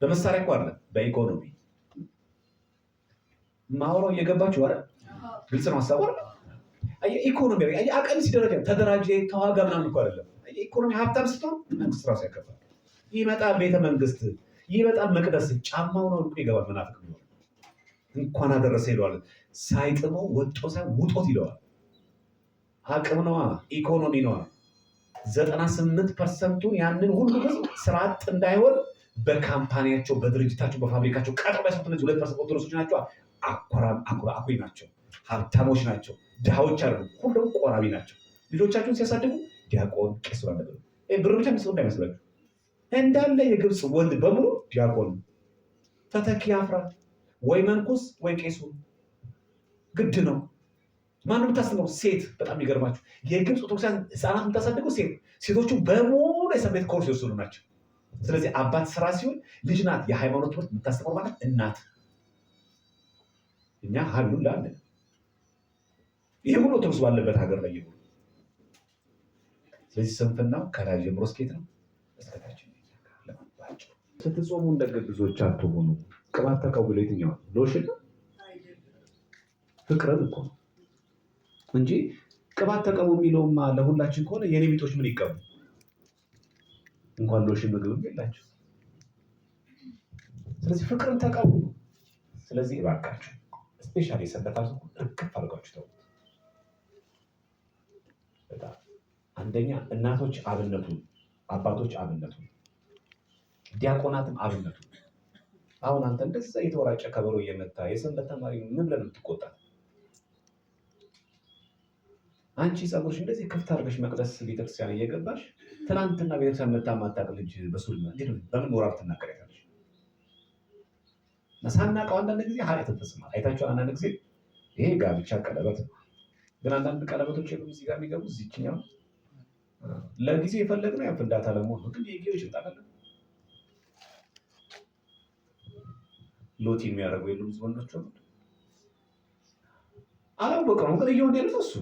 በመሳሪያ እኮ አይደለም፣ በኢኮኖሚ ማውራው እየገባችሁ አይደል? ግልጽ ነው ሀሳቡ አይደል? ኢኮኖሚ አቀም ሲደረጃ ተደራጀ ተዋጋ ምናምን እኮ አይደለም። ኢኮኖሚ ሀብታም ስትሆን መንግስት ራሱ ያከፋል። ይመጣል ቤተ መንግስት፣ ይመጣል መቅደስ፣ ጫማውን አውልቆ ይገባል። መናፍቅ ቢሆን እንኳን አደረሰ ይለዋል። ሳይጥመው ወጦ ሳይሆን ውጦት ይለዋል። አቅም ነዋ፣ ኢኮኖሚ ነዋ። 98%ቱን ያንን ሁሉ ህዝብ ስራ አጥ እንዳይሆን በካምፓኒያቸው፣ በድርጅታቸው፣ በፋብሪካቸው ቀጥሮ ያሰጡት እነዚህ 2% ኦርቶዶክሶች ናቸው። አኩሪ ናቸው፣ ሀብታሞች ናቸው፣ ድሃዎች አሉ። ሁሉም ቆራቢ ናቸው። ልጆቻቸውን ሲያሳድጉ ዲያቆን፣ ቄስ ነገሩ ብር ብቻ የሚሰጡ እንዳይመስላችሁ። እንዳለ የግብፅ ወንድ በሙሉ ዲያቆን ተተኪ አፍራ ወይ መንኩስ ወይ ቄሱ ግድ ነው። ማንም የምታስተምረው ሴት። በጣም የሚገርማችሁ የግብፅ ኦርቶዶክሳን ህፃናት የምታሳድገው ሴት፣ ሴቶቹ በሙሉ የሰንበት ኮርስ የወሰዱ ናቸው። ስለዚህ አባት ስራ ሲሆን ልጅ ናት የሃይማኖት ትምህርት የምታስተምረው ማለት እናት። እኛ ሀሉን ላለ ይህ ሁሉ ኦርቶዶክስ ባለበት ሀገር ላይ ይሁን። ስለዚህ ስንፍናው ከላይ ጀምሮ እስኬት ነው። እስከታችን ለማባቸው ስትጾሙ እንደ ግብዞች አትሆኑ። ቅባት ተቀብሎ የትኛው ሎሽን ፍቅርን እኮ ነው እንጂ ቅባት ተቀቡ የሚለውማ ለሁላችን ከሆነ የኔ ቤቶች ምን ይቀቡ? እንኳን ሎሽን ምግብም የላቸው። ስለዚህ ፍቅርን ተቀቡ። ስለዚህ እባካችሁ ስፔሻሊ የሰንበታ እርግፍ አድርጋችሁ ተው። በጣም አንደኛ እናቶች አብነቱ፣ አባቶች አብነቱ፣ ዲያቆናትም አብነቱ። አሁን አንተ እንደዛ የተወራጨ ከበሮ እየመታ የሰንበት ተማሪ ምን ብለን የምትቆጣት? አንቺ ጸጉርሽ እንደዚህ ክፍት አድርገሽ መቅደስ ቤተክርስቲያን እየገባሽ ትናንትና ቤተክርስቲያን መታ ማታውቅ ልጅ በሱል በምን ወራብ ትናገሪያለሽ? ሳናውቀው አንዳንድ ጊዜ ኃጢአት ተፈጽሟል። አይታችሁ አንዳንድ ጊዜ ይሄ ጋብቻ ቀለበት ነው፣ ግን አንዳንድ ቀለበቶች የሉም እዚህ ጋር የሚገቡ እዚህኛው ለጊዜ የፈለግነው ያ ፍንዳታ ለመሆን ነው። ግን የጊዜዎች ይጣላል ሎቲ የሚያደርጉ የሉም ወንዶች ነው። አላወቅነው ግን እየሆነ ያለው እሱ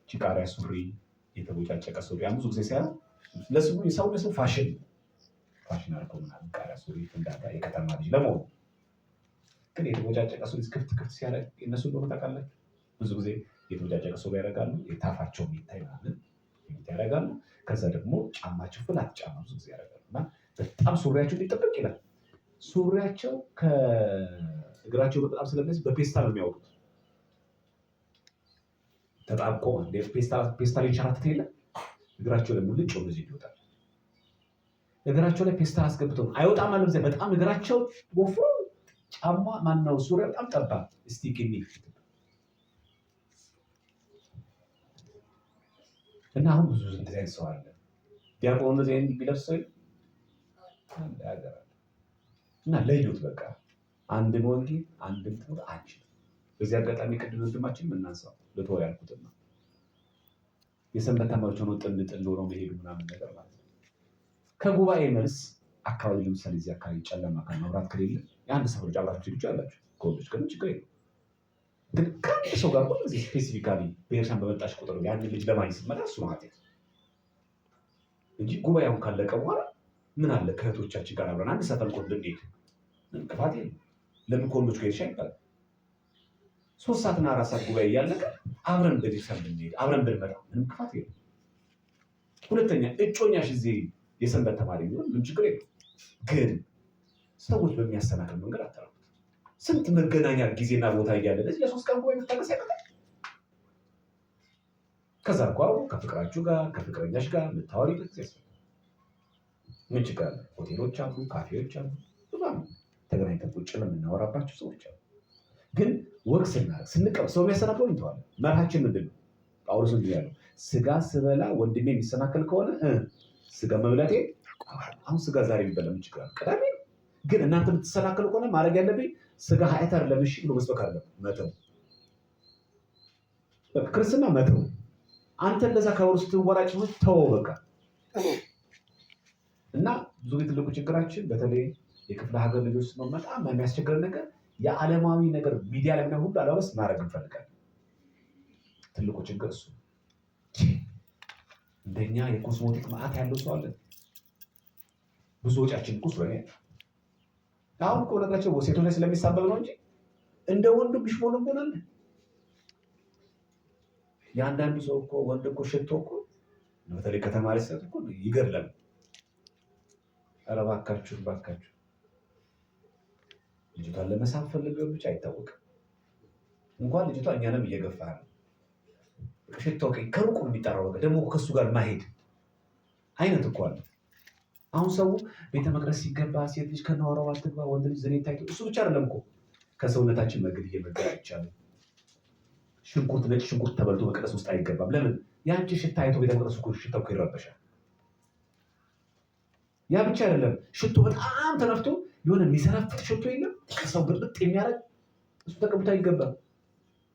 ጭቃሪያ ሱሪ፣ የተቦጫጨቀ ሱሪ ብዙ ጊዜ ሳይሆን ለስሙ የሰው ፋሽን አድርገው ምናምን ቃሪያ ሱሪ ፍንዳታ የከተማ ልጅ ለመሆኑ ግን የተቦጫጨቀ ሱሪ ክፍት ሲያደርግ እነሱ እንደሆነ ታውቃላችሁ። ብዙ ጊዜ የተቦጫጨቀ ሱሪ ያደርጋሉ፣ የታፋቸው የሚታይ ምናምን ያደርጋሉ። ከዛ ደግሞ ጫማቸው ፍላት ጫማ ብዙ ጊዜ ያደርጋሉ እና በጣም ሱሪያቸው ሊጠበቅ ይላል። ሱሪያቸው ከእግራቸው በጣም ስለሚያስ በፔስታል ነው የሚያወጡት። ተጣብቆ ፔስታል ይንሸራተት የለ እግራቸው ላይ ሙልጭ እንደዚህ ይወጣል። እግራቸው ላይ ፔስታል አስገብተው አይወጣም ማለት ነው። በጣም እግራቸው ወፍሮ ጫማ ማነው ሱሪያ በጣም ጠባብ ስቲክ የሚል እና አሁን ብዙ እንደዚህ አይነት ሰው አለ። ዲያቆን እንደዚህ አይነት ቢለብስ ሰው እና ለዩት በቃ አንድን ወንጌል አንድን ትምህርት አንችልም። በዚህ አጋጣሚ ቅድም ወንድማችን የምናንሳው ልተው ያልኩትና የሰንበት ተማሪዎች ሆነው ጥንድ ሆነው መሄዱ ምናምን ነገር ማለት ነው። ከጉባኤ መልስ አካባቢ ለምሳሌ እዚህ አካባቢ ጨለማ መብራት ከሌለ የአንድ ሰው ልጅ አብራችሁ ልጅ አላችሁ ከወንዶች ግን ችግር የለም። ግን ከአንድ ሰው ጋር ሆነ እዚህ ስፔሲፊካሊ ቤተክርስቲያን በመጣሽ ቁጥር ያን ልጅ ለማግኘት ስትመጣ እሱ ነው ኃጢአት እንጂ ጉባኤውን ካለቀ በኋላ ምን አለ ከእህቶቻችን ጋር አብረን አንድ ሰፈር ቆንጆ እንዴት እንቅፋት የለም። ለምን ከወንዶች ጋር ይሻል ይባላል። 3 ሰዓትና 4 ሰዓት ጉባኤ እያለቀ አብረን ቤተክርስቲያን ብንሄድ አብረን ብንመጣ ምንም ክፋት የለም። ሁለተኛ እጮኛሽ እዚህ የሰንበት ተማሪ ቢሆን ምን ችግር የለም። ግን ሰዎች በሚያሰናክል መንገድ አታረጉት። ስንት መገናኛ ጊዜና ቦታ እያለ ለዚህ ለ3 ቀን ጉባኤ መታገስ ያቀጣል። ከዛ እኮ ከፍቅራችሁ ጋር ከፍቅረኛሽ ጋር የምታወሪበት ጊዜ ምን ችግር አለ? ሆቴሎች አሉ፣ ካፌዎች አሉ፣ ብዙ ተገናኝተን ቁጭ የምናወራባቸው ሰዎች አሉ። ግን ወግ ስንቀር ሰው የሚያሰናክለው እንተዋለን። መርሃችን ምንድን ነው? ጳውሎስ እንዲህ ያለው ስጋ ስበላ ወንድሜ የሚሰናከል ከሆነ ስጋ መብላቴ አሁን ስጋ ዛሬ የሚበላ ምን ችግር አለ? ቅዳሜ ነው። ግን እናንተ የምትሰናከሉ ከሆነ ማድረግ ያለብኝ ስጋ ኃጢአት አይደለም እሺ ብሎ መስበክ አይደለም፣ መተው ክርስትና መተው። አንተ እንደዛ ከወር ስትወራጭ ተወው በቃ። እና ብዙ ጊዜ ትልቁ ችግራችን በተለይ የክፍለ ሀገር ልጆች ነው በጣም የሚያስቸግረን ነገር የዓለማዊ ነገር ሚዲያ ላይ ሁሉ አለበስ ማድረግ እንፈልጋለን። ትልቁ ችግር እሱ። እንደኛ የኮስሞቲክ ማዕት ያለው ሰው አለ። ብዙ ወጫችን ቁስ ነው። አሁን እኮ ነገራቸው ሴቶች ላይ ስለሚሳበብ ነው እንጂ እንደ ወንዱ ቢሽሞን እንሆናለን። የአንዳንዱ ሰው እኮ ወንድ እኮ ሽቶ እኮ በተለይ ከተማሪ ሰት እኮ ይገድላል። ኧረ እባካችሁ ልጅቷን ለመሳብ ፈልገው ብቻ አይታወቅም። እንኳን ልጅቷ እኛንም እየገፋ ነው። ሽታው ከሩቁ የሚጠራው ደግሞ ከሱ ጋር ማሄድ አይነት እኮ አለ። አሁን ሰው ቤተ መቅደስ ሲገባ ሴት ልጅ ከነወራው አትግባ፣ ወንድ ልጅ ዝኔ ታይቶ እሱ ብቻ አይደለም እኮ ከሰውነታችን መግድ እየመገብ አይቻልም። ሽንኩርት፣ ነጭ ሽንኩርት ተበልቶ መቅደስ ውስጥ አይገባም። ለምን? ያንቺ ሽታ አይቶ ቤተ መቅደስ እኮ ሽታው ይረበሻል። ያ ብቻ አይደለም፣ ሽቶ በጣም ተነፍቶ የሆነ የሚሰራፍት ሽቶ የለም ሰው ግጥጥ የሚያደርግ እሱ ተቀብቶ አይገባም።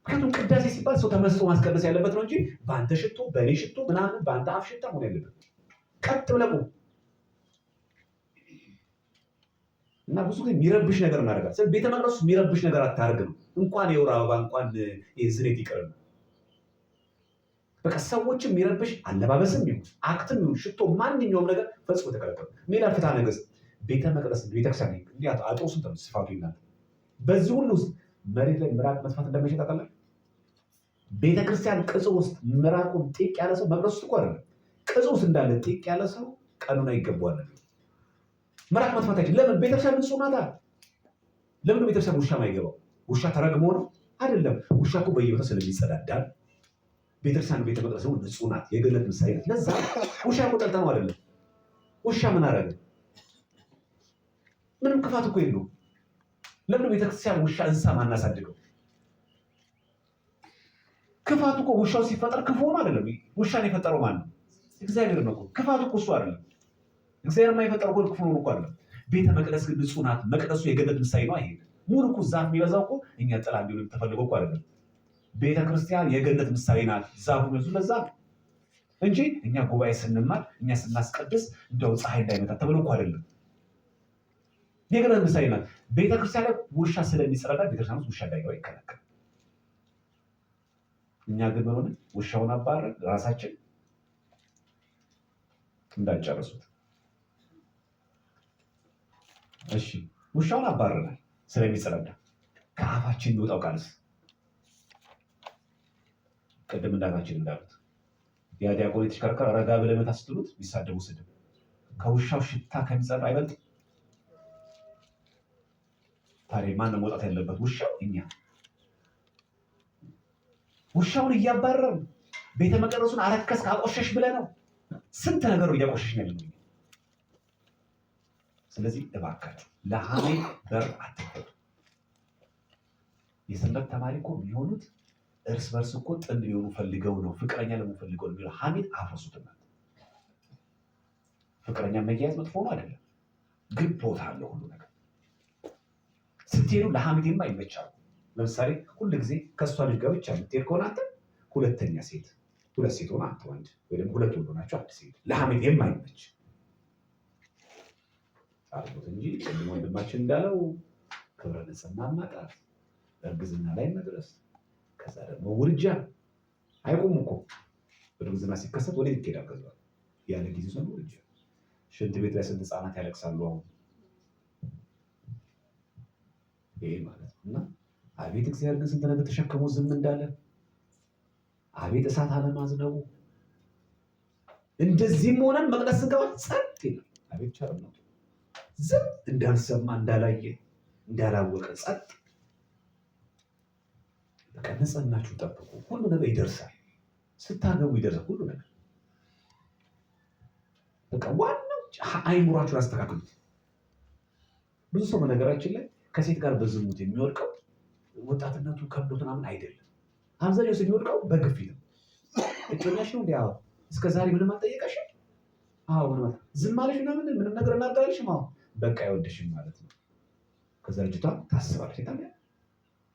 ምክንያቱም ቅዳሴ ሲባል ሰው ተመስጦ ማስቀደስ ያለበት ነው እንጂ በአንተ ሽቶ በእኔ ሽቶ ምናምን በአንተ አፍ ሽታ ሆነ ያለበት ቀጥ ብለህ እና ብዙ ጊዜ የሚረብሽ ነገር እናደርጋለን። ቤተ መቅደስ ውስጥ የሚረብሽ ነገር አታርግ ነው። እንኳን የወር አበባ እንኳን ዝኔት ይቅርና በቃ ሰዎችም የሚረብሽ አለባበስም ይሁን አክትም ይሁን ሽቶ ማንኛውም ነገር ፈጽሞ ተከለከሉ። ሜዳ ፍትሐ ነገሥት ቤተ መቅደስ ቤተክርስቲያን እንዲህ አጥሮ ስንት ነው ስፋቱ ይላል። በዚህ ሁሉ ውስጥ መሬት ላይ ምራቅ መስፋት እንደማይችል ታውቃለህ? ቤተክርስቲያን ቅጽ ውስጥ ምራቁን ጢቅ ያለ ሰው መቅደስ ውስጥ እኮ አይደለም ቅጽ ውስጥ እንዳለ ጢቅ ያለ ሰው ቀኑን አይገባዋል። ምራቅ መስፋት አይችል። ለምን? ቤተክርስቲያን ንጹህ ናት። ለምን ቤተክርስቲያን ውሻ ማይገባው? ውሻ ተረግሞ ነው አይደለም። ውሻ እኮ በየቦታው ስለሚጸዳዳል። ቤተክርስቲያን ቤተ መቅደስ ንጹህ ናት፣ የገነት ምሳሌ ናት። ለዛ ውሻ እኮ ጠልተ ነው አይደለም። ውሻ ምን አደረገ? ምንም ክፋት እኮ የለውም። ለምን ቤተክርስቲያን ውሻ እንስሳ ማናሳድገው? ክፋቱ እኮ ውሻው ሲፈጠር ክፉ ሆኖ አይደለም። ውሻን የፈጠረው ማን ነው? እግዚአብሔር ነው። ክፋቱ እኮ እሱ አይደለም። እግዚአብሔር የማይፈጠረው እኮ ክፉ ሆኖ እኮ አይደለም። ቤተ መቅደስ ግን ንጹህ ናት። መቅደሱ የገነት ምሳሌ ነው። አይሄድ ሙሉ እኮ ዛፍ የሚበዛው እኮ እኛ ጥላ እንዲሆን ተፈልጎ እኮ አይደለም። ቤተክርስቲያን የገነት ምሳሌ ናት። ዛፉ ነው ለዛ እንጂ እኛ ጉባኤ ስንማር እኛ ስናስቀድስ እንደው ፀሐይ እንዳይመታ ተብሎ እኮ አይደለም። የገነት ምሳሌ ናት። ቤተክርስቲያን ላይ ውሻ ስለሚጸዳዳ ቤተክርስቲያን ውስጥ ውሻ እንዳይገባ ይከለከል። እኛ ግን በሆነ ውሻውን አባረን ራሳችን እንዳንጨርሱት። እሺ ውሻውን አባረናል ስለሚጸዳዳ። ከአፋችን የሚወጣው ቃልስ ቅድም እንዳታችን እንዳሉት ያ ዲያቆን የተሽከረከረ ረጋ ብለህ መታ ስትሉት ቢሳደቡ ስድብ ከውሻው ሽታ ከሚጸዳ አይበልጥ። ታዲያ ማነው መውጣት ያለበት? ውሻው? እኛ ውሻውን እያባረርን ቤተ መቅደሱን አረከስ ካቆሸሽ ብለህ ነው። ስንት ነገር እያቆሸሽ ነው ያለው። ስለዚህ እባካችሁ ለሐሜት በር አትክፈቱ። የሰንበት ተማሪ እኮ የሚሆኑት እርስ በርስ እኮ ጥንድ ሊሆኑ ፈልገው ነው። ፍቅረኛ ለመፈልገው ነው። ሐሜት አፍርሱትና። ፍቅረኛ መያዝ መጥፎ ነው አይደለም፣ ግን ቦታ አለው ሁሉ ነገር። ስትሄዱ ለሐሜትማ ይመቻሉ። ለምሳሌ ሁሉ ጊዜ ከእሷ ልጅ ጋር ብቻ የምትሄድ ከሆነ አንተ ሁለተኛ ሴት፣ ሁለት ሴት ሆነ አንተ ወንድ፣ ወይ ደግሞ ሁለት ወንድ ሆናችሁ አንድ ሴት፣ ለሐሜት የማይመች አልኩት እንጂ ወንድማችን እንዳለው ክብረ ንጽሕና ማጣት፣ እርግዝና ላይ መድረስ፣ ከዛ ደግሞ ውርጃ አይቆም እኮ። እርግዝና ሲከሰት ወደ ይኬዳል። ከዛ ያለ ጊዜ ሰው ውርጃ፣ ሽንት ቤት ላይ ስንት ህፃናት ያለቅሳሉ አሁን። ይሄ ማለት ነው። እና አቤት እግዚአብሔር ግን ስንት ነገር ተሸክሞ ዝም እንዳለ፣ አቤት እሳት አለማዝነቡ። እንደዚህም ሆነን መቅደስ ስንገባ ጸጥ ይላል። አቤት ቸርነቱ። ዝም እንዳልሰማ እንዳላየ እንዳላወቀ ጸጥ። በቃ ንጽህናችሁ ጠብቁ። ሁሉ ነገር ይደርሳል። ስታገቡ ይደርሳል ሁሉ ነገር። በቃ ዋናው አይምሯችሁን አስተካክሉት። ብዙ ሰው በነገራችን ላይ ከሴት ጋር በዝሙት የሚወድቀው ወጣትነቱ ከብዶት ምናምን አይደለም። አብዛኛው ሰው የሚወድቀው በግፊት ነው። እጮኛሽ ነው እንዲያው እስከ ዛሬ ምንም አልጠየቀሽም? አዎ ምንም ዝም አለሽ ምንም ነገር እናዳልሽም? አዎ በቃ አይወድሽም ማለት ነው። ከዛ ልጅቷ ታስባለች ታዲያ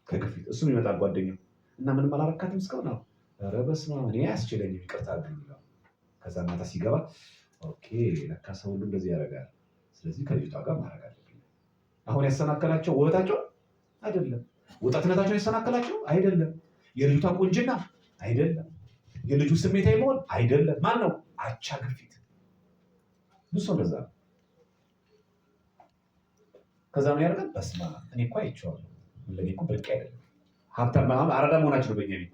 ከግፊት እሱም ይመጣል ጓደኛው እና ምንም አላረካትም እስካሁን። አዎ ኧረ በስመ አብ እኔ አያስችለኝም ይቅርታ አድርጊ። ከዛ ማታ ሲገባ ኦኬ ለካ ሰው ሁሉ እንደዚህ ያደርጋል። ስለዚህ ከልጅቷ ጋር ማድረግ አለብኝ። አሁን ያሰናከላቸው ውበታቸው አይደለም፣ ወጣትነታቸው ያሰናከላቸው አይደለም፣ የልጅቷ ቁንጅና አይደለም፣ የልጁ ስሜታዊ መሆን አይደለም። ማን ነው? አቻ ግፊት። ብዙ ሰው እንደዛ ነው። ከዛ ምን ያደርጋል? በስመ አብ እኔ እኮ አይቼዋለሁ፣ ለኔ እኮ ብርቅ አይደለም። ሀብታም ምናምን አራዳ መሆናቸው ነው በእኛ ቤት።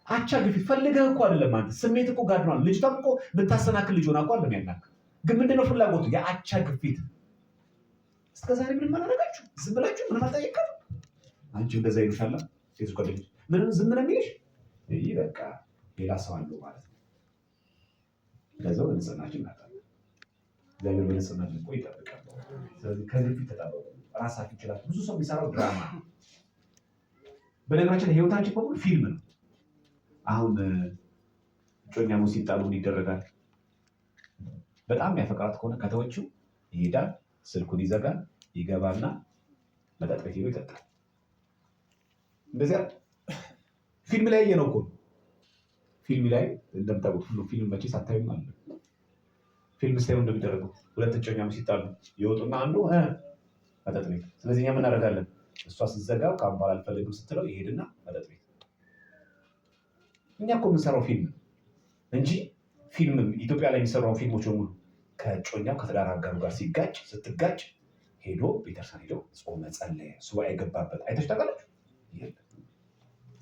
አቻ ግፊት ፈልገህ እኮ አይደለም አንተ፣ ስሜት እኮ ጋድኗል። ልጅቷ እኮ ብታሰናክል ልጅ ሆና እኮ አይደለም ያናክል፣ ግን ምንድነው ፍላጎቱ? የአቻ ግፊት። እስከዛሬ ምንም አላደረጋችሁ፣ ዝም ብላችሁ ምንም አልጠየቃችሁ። አንቺ እንደዛ ይሉሻል ሴት ጓደኞች፣ ምንም ዝም ነው የሚልሽ። ይህ በቃ ሌላ ሰው አለው ማለት ነው። ለዛው በንጽህናችን እናጣለን። እግዚአብሔር በንጽህናችን እኮ ይጠብቃል። ስለዚህ ከግፊት ተጠበቁ፣ ራሳችሁ ይችላል። ብዙ ሰው የሚሰራው ድራማ። በነገራችን ህይወታችን በሙሉ ፊልም ነው። አሁን እጮኛሞች ሲጣሉ ምን ይደረጋል? በጣም ያፈቅራት ከሆነ ከተወችው ይሄዳል፣ ስልኩን ይዘጋል፣ ይገባና መጠጥ ቤት ሄዶ ይጠጣል። እንደዚያ ፊልም ላይ ነው እኮ። ፊልም ላይ እንደምታውቁት ሁሉ ፊልም መቼ ሳታዩም አለ። ፊልም ሳይሆን እንደሚደረጉት ሁለት እጮኛሞች ሲጣሉ ይወጡና አንዱ መጠጥ ቤት። ስለዚህ እኛ ምን እናደርጋለን? እሷ ስትዘጋው ከአሁን በኋላ አልፈልግም ስትለው ይሄድና መጠጥ ቤት። እኛ እኮ የምንሰራው ፊልም እንጂ ፊልም ኢትዮጵያ ላይ የሚሰራውን ፊልሞች በሙሉ ከጮኛው ከትዳር አጋሩ ጋር ስትጋጭ ሄዶ ቤተክርስቲያን ሄዶ ጾመ፣ ጸለየ፣ ሱባኤ የገባበት አይተሽ ታውቃላችሁ?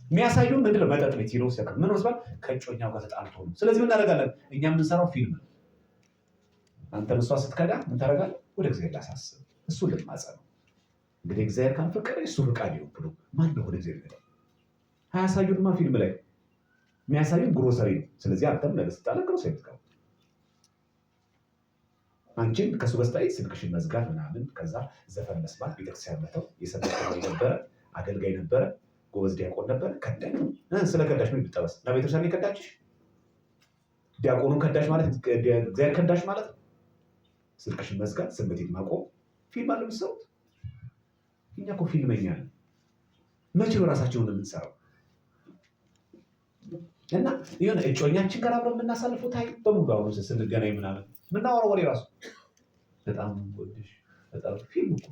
የሚያሳዩን ምንድነው? መጠጥ ቤት ሄዶ ሲያከ ምን ወስባል ከጮኛው ጋር ተጣልቶ ነው። ስለዚህ ምን እናደርጋለን? እኛ የምንሰራው ፊልም ነው። አንተ እሷ ስትከዳ ምን ታደርጋለህ? ወደ እግዚአብሔር ላሳስብ፣ እሱ ልማጸን ነው። እንግዲህ እግዚአብሔር ካልፈቀደ እሱ ፈቃድ ይሁን ብሎ ማን ነው ወደ እግዚአብሔር ይሄዳል? አያሳዩንማ። ፊልም ላይ የሚያሳዩን ግሮሰሪ ነው። ስለዚህ አንተም ነገ ስታለ ግሮሰሪ ትገባ፣ አንቺን ከሱ በስታይ ስልክሽን መዝጋት ምናምን፣ ከዛ ዘፈን መስማት፣ ቤተክርስቲያን መተው። የሰንበት ተማሪ ነበረ፣ አገልጋይ ነበረ፣ ጎበዝ ዲያቆን ነበረ። ከዳሽ ስለ ከዳሽ ምን ብጠበስ እና ቤተክርስቲያን ከዳችሽ፣ ዲያቆኑን ከዳሽ ማለት እግዚአብሔር ከዳሽ ማለት ነው። ስልክሽን መዝጋት፣ ስንበቴት ማቆም፣ ፊልም አለ የምትሰሩት። እኛ እኮ ፊልመኛ ነን። መቼ ነው ራሳችንን የምንሰራው? እና የሆነ እጮኛችን ጋር አብረን የምናሳልፈው ታይም በሙሉ አሁን ስንገናኝ ምናምን የምናወራው ወሬ ራሱ በጣም ወድሽ በጣም ፊልም እኮ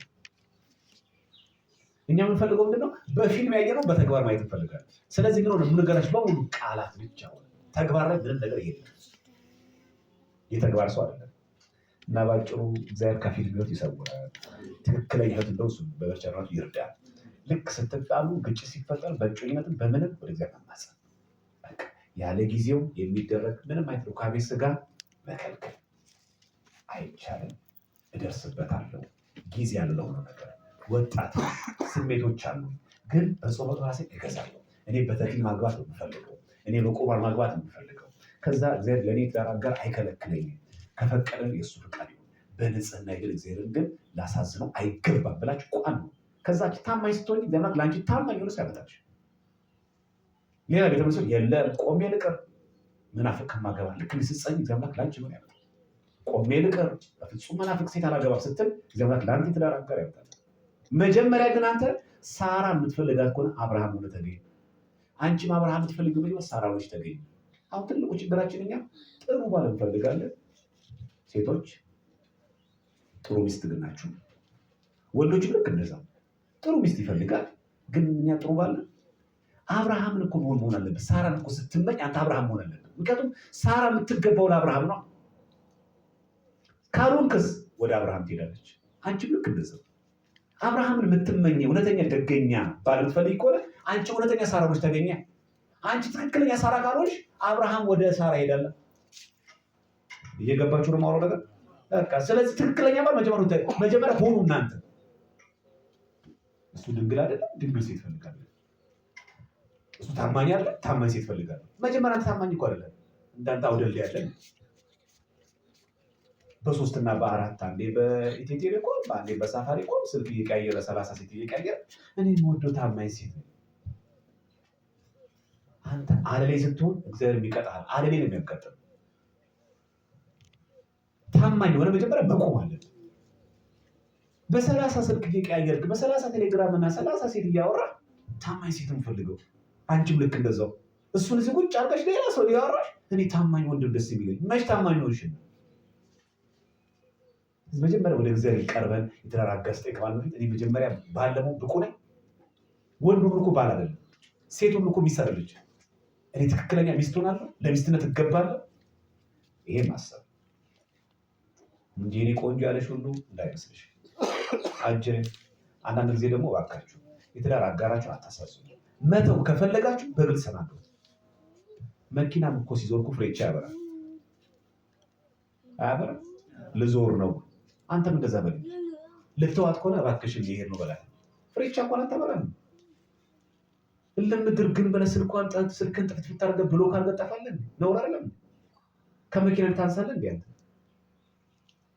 እኛ የምንፈልገው ምንድን ነው? በፊልም ያየነው በተግባር ማየት እንፈልጋለን። ስለዚህ ግን ሆነ የምንገናኝ በሙሉ ቃላት ብቻ ሆነ፣ ተግባር ላይ ምንም ነገር የለም። የተግባር ሰው አይደለም። እና ባጭሩ እግዚአብሔር ከፊልም ሕይወት ይሰውራል። ትክክለኛ ሕይወት እንደው እሱ በቸርነቱ ይርዳል። ልክ ስትጣሉ ግጭት ሲፈጠር በእጮኝነትም በምንም ወደ እግዚአብሔር መማፀን፣ ያለ ጊዜው የሚደረግ ምንም አይነት ሩካቤ ስጋ መከልከል አይቻልም። እደርስበታለሁ፣ ጊዜ ያለው ነው ነገር። ወጣት ስሜቶች አሉ፣ ግን በጸሎት ራሴ እገዛለሁ። እኔ በተክሊል ማግባት ነው የምፈልገው፣ እኔ በቁርባን ማግባት ነው የምፈልገው። ከዛ እግዚአብሔር ለእኔ ትዳር አጋር አይከለክለኝም። ከፈቀደን የእሱ ፍቃድ ይሁን። በንጽህና ይግል እግዚአብሔርን ግን ላሳዝነው አይገባም ብላችሁ ቋን ነው። ከዛ ታማኝ ስትሆኝ እግዚአብሔር ለአንቺ ታማኝ ሆኖ ሲያመጣች ሌላ ቤተመሰብ የለም። ቆሜ ልቀር መናፍቅ ከማገባ ልክ ስጸኝ እግዚአብሔር ለአንቺ ሆኖ ያመጣል። ቆሜ ልቀር በፍጹም መናፍቅ ሴት አላገባም ስትል እግዚአብሔር ለአንተ ትዳር አጋር ያመጣል። መጀመሪያ ግን አንተ ሳራ የምትፈልጋት ከሆነ አብርሃም ሆነ ተገኝ። አንቺም አብርሃም የምትፈልግ ሆነ ሳራ ሆነች ተገኝ። አሁን ትልቁ ችግራችን እኛ ጥሩ ባል እንፈልጋለን። ሴቶች ጥሩ ሚስት ግን ናችሁ። ወንዶች ልክ እንደዛ ጥሩ ሚስት ይፈልጋል፣ ግን እኛ ጥሩ ባል አብርሃምን እኮ መሆን አለበት። ሳራን እኮ ስትመኝ አንተ አብርሃም መሆን አለበት። ምክንያቱም ሳራ የምትገባው ለአብርሃም ነው። ካልሆንክስ ወደ አብርሃም ትሄዳለች። አንቺም ልክ እንደዛ አብርሃምን የምትመኝ እውነተኛ ደገኛ ባል የምትፈልግ ከሆነ አንቺ እውነተኛ ሳራ ሆነች ተገኘ። አንቺ ትክክለኛ ሳራ ካልሆንሽ አብርሃም ወደ ሳራ ይሄዳል። እየገባችሁ ነው የማወራው ነገር በቃ። ስለዚህ ትክክለኛ ባል መጀመሪያ ሆኑ እናንተ። እሱ ድንግል አይደለም፣ ድንግል ሴት ፈልጋለሁ። እሱ ታማኝ አለ፣ ታማኝ ሴት ፈልጋለሁ። መጀመሪያ ታማኝ እኮ አይደለም እንዳንተ አውደል ያለን በሶስትና በአራት አንዴ በኢትዮ ቴሌኮም አንዴ በሳፋሪኮም ስልክ እየቀያየረ 30 ሴት እየቀያየረ እኔ የምወደው ታማኝ ሴት ነው። አንተ አለሌ ስትሆን እግዚአብሔር የሚቀጣል። አለሌ ነው የሚያጋጥም። ታማኝ የሆነ መጀመሪያ መቆም አለብን። በ30 ስልክ እየቀያየርክ በ30 ቴሌግራም እና 30 ሴት እያወራ ታማኝ ሴት የምፈልገው። አንቺም ልክ እንደዛው እሱን እዚህ ቁጭ አድርገሽ ሌላ ሰው እያወራሽ እኔ ታማኝ ወንድም ደስ የሚለኝ መች ታማኝ ሆንሽ? መጀመሪያ ወደ እግዚአብሔር ቀርበን የተራራጋ ስጠኝ ከማለት በፊት እኔ መጀመሪያ ባለመው ብቁ ነኝ። ወንድ ሁሉ እኮ ባል አይደለም፣ ሴት ሁሉ እኮ ሚስት አይደለች። እኔ ትክክለኛ ሚስት ሆናለሁ፣ ለሚስትነት እገባለሁ። ይሄ ማሰብ እንጂ እኔ ቆንጆ ያለሽ ሁሉ እንዳይመስልሽ። አጅሬ አንዳንድ ጊዜ ደግሞ እባካችሁ የትዳር አጋራችሁ አታሳዝኑ። መተው ከፈለጋችሁ በግልጽ ተናገሩ። መኪናም እኮ ሲዞር እኮ ፍሬቻ ያበራል አያበራም? ልዞር ነው አንተም እንደዛ በል። ልትዋት ከሆነ እባክሽን ሊሄድ ነው በላት። ፍሬቻ እንኳን አታበራም። ለምድር ግን በለ ስልክን ጥፍት ብታደርገ ብሎ ካልገጠፋለን ነውር አይደለም? ከመኪና ታንሳለን እንዴ አንተ?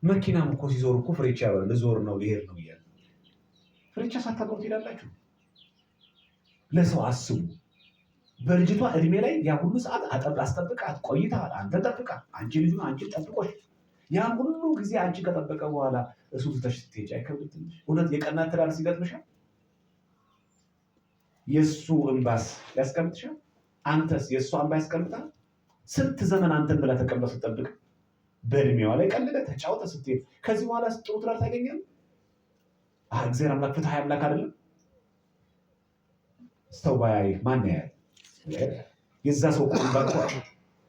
መኪናም እኮ ሲዞር እኮ ፍሬቻ ያበራል። ልዞር ነው ሊሄድ ነው እያለ ፍሬቻ ሳታውቁ ትሄዳላችሁ። ለሰው አስቡ። በልጅቷ እድሜ ላይ ያ ሁሉ ሰዓት አስጠብቃት ቆይታ አንተ ጠብቃ አንቺ ልጅ አንቺን ጠብቆሽ ያን ሁሉ ጊዜ አንቺ ከጠበቀ በኋላ እሱ ትተሽ ስትሄጂ አይከብድም? እውነት የቀናት ትዳር ሲገጥምሻል? የእሱ እንባስ ያስቀምጥሻል? አንተስ የእሱ እንባ ያስቀምጣል? ስንት ዘመን አንተን ብላ ተቀምጣ ስትጠብቅ በእድሜዋ ላይ ቀልደ ተጫውተ ስትሄድ ከዚህ በኋላ ጥሩ ትዳር ታገኛለህ? እግዚአብሔር አምላክ ፍትሐዊ አምላክ አይደለም? ሰው ባያይ ማን ያያል? የዛ ሰው ቁጥባቸዋል።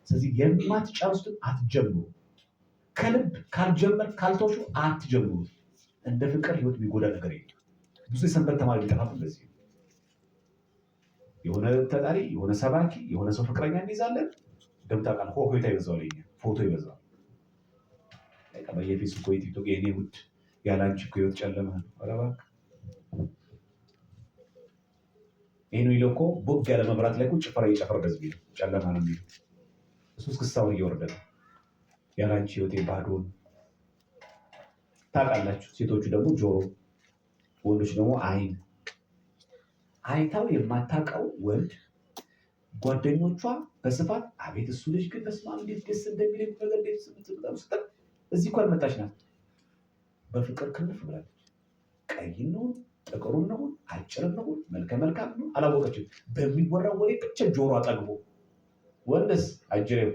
ስለዚህ የማትጨርሱትን አትጀምሩ። ከልብ ካልጀመር ካልተውሹ አትጀምሩ። እንደ ፍቅር ህይወት የሚጎዳ ነገር የለም። ብዙ የሰንበት ተማሪ ቢጠፋት እንደዚህ የሆነ ተጣሪ የሆነ ሰባኪ የሆነ ሰው ፍቅረኛ እንይዛለን። እንደምታውቃል ሆታ ይበዛዋል፣ ፎቶ ይበዛዋል። በየፌስቡክ ወይ ቲክቶክ የኔ ውድ ያላንቺ እኮ ህይወት ጨለማ ነው። ኧረ እባክህ ይሄን ይለው እኮ ቦግ ያለ መብራት ላይ ጭፈራ እየጨፈረ ገዝ ቢል ጨለማ ነው የሚለው እሱ እስክስታውን እየወረደ ነው። ያላንቺ ህይወቴ ባዶን ታውቃላችሁ። ሴቶቹ ደግሞ ጆሮ፣ ወንዶች ደግሞ አይን። አይታው የማታውቀው ወንድ ጓደኞቿ በስፋት አቤት እሱ ልጅ ግን በስመ አብ እንዴት ደስ እንደሚል ነገር እንዴት ስትል እዚህ እኮ አልመጣች ናት። በፍቅር ክንፍ ብላለች። ቀይ ነው ጥቁር ነው አጭር ነው መልከ መልካም ነው አላወቀችም። በሚወራው ወሬ ብቻ ጆሮ አጠግቦ ወንድስ አጅሬው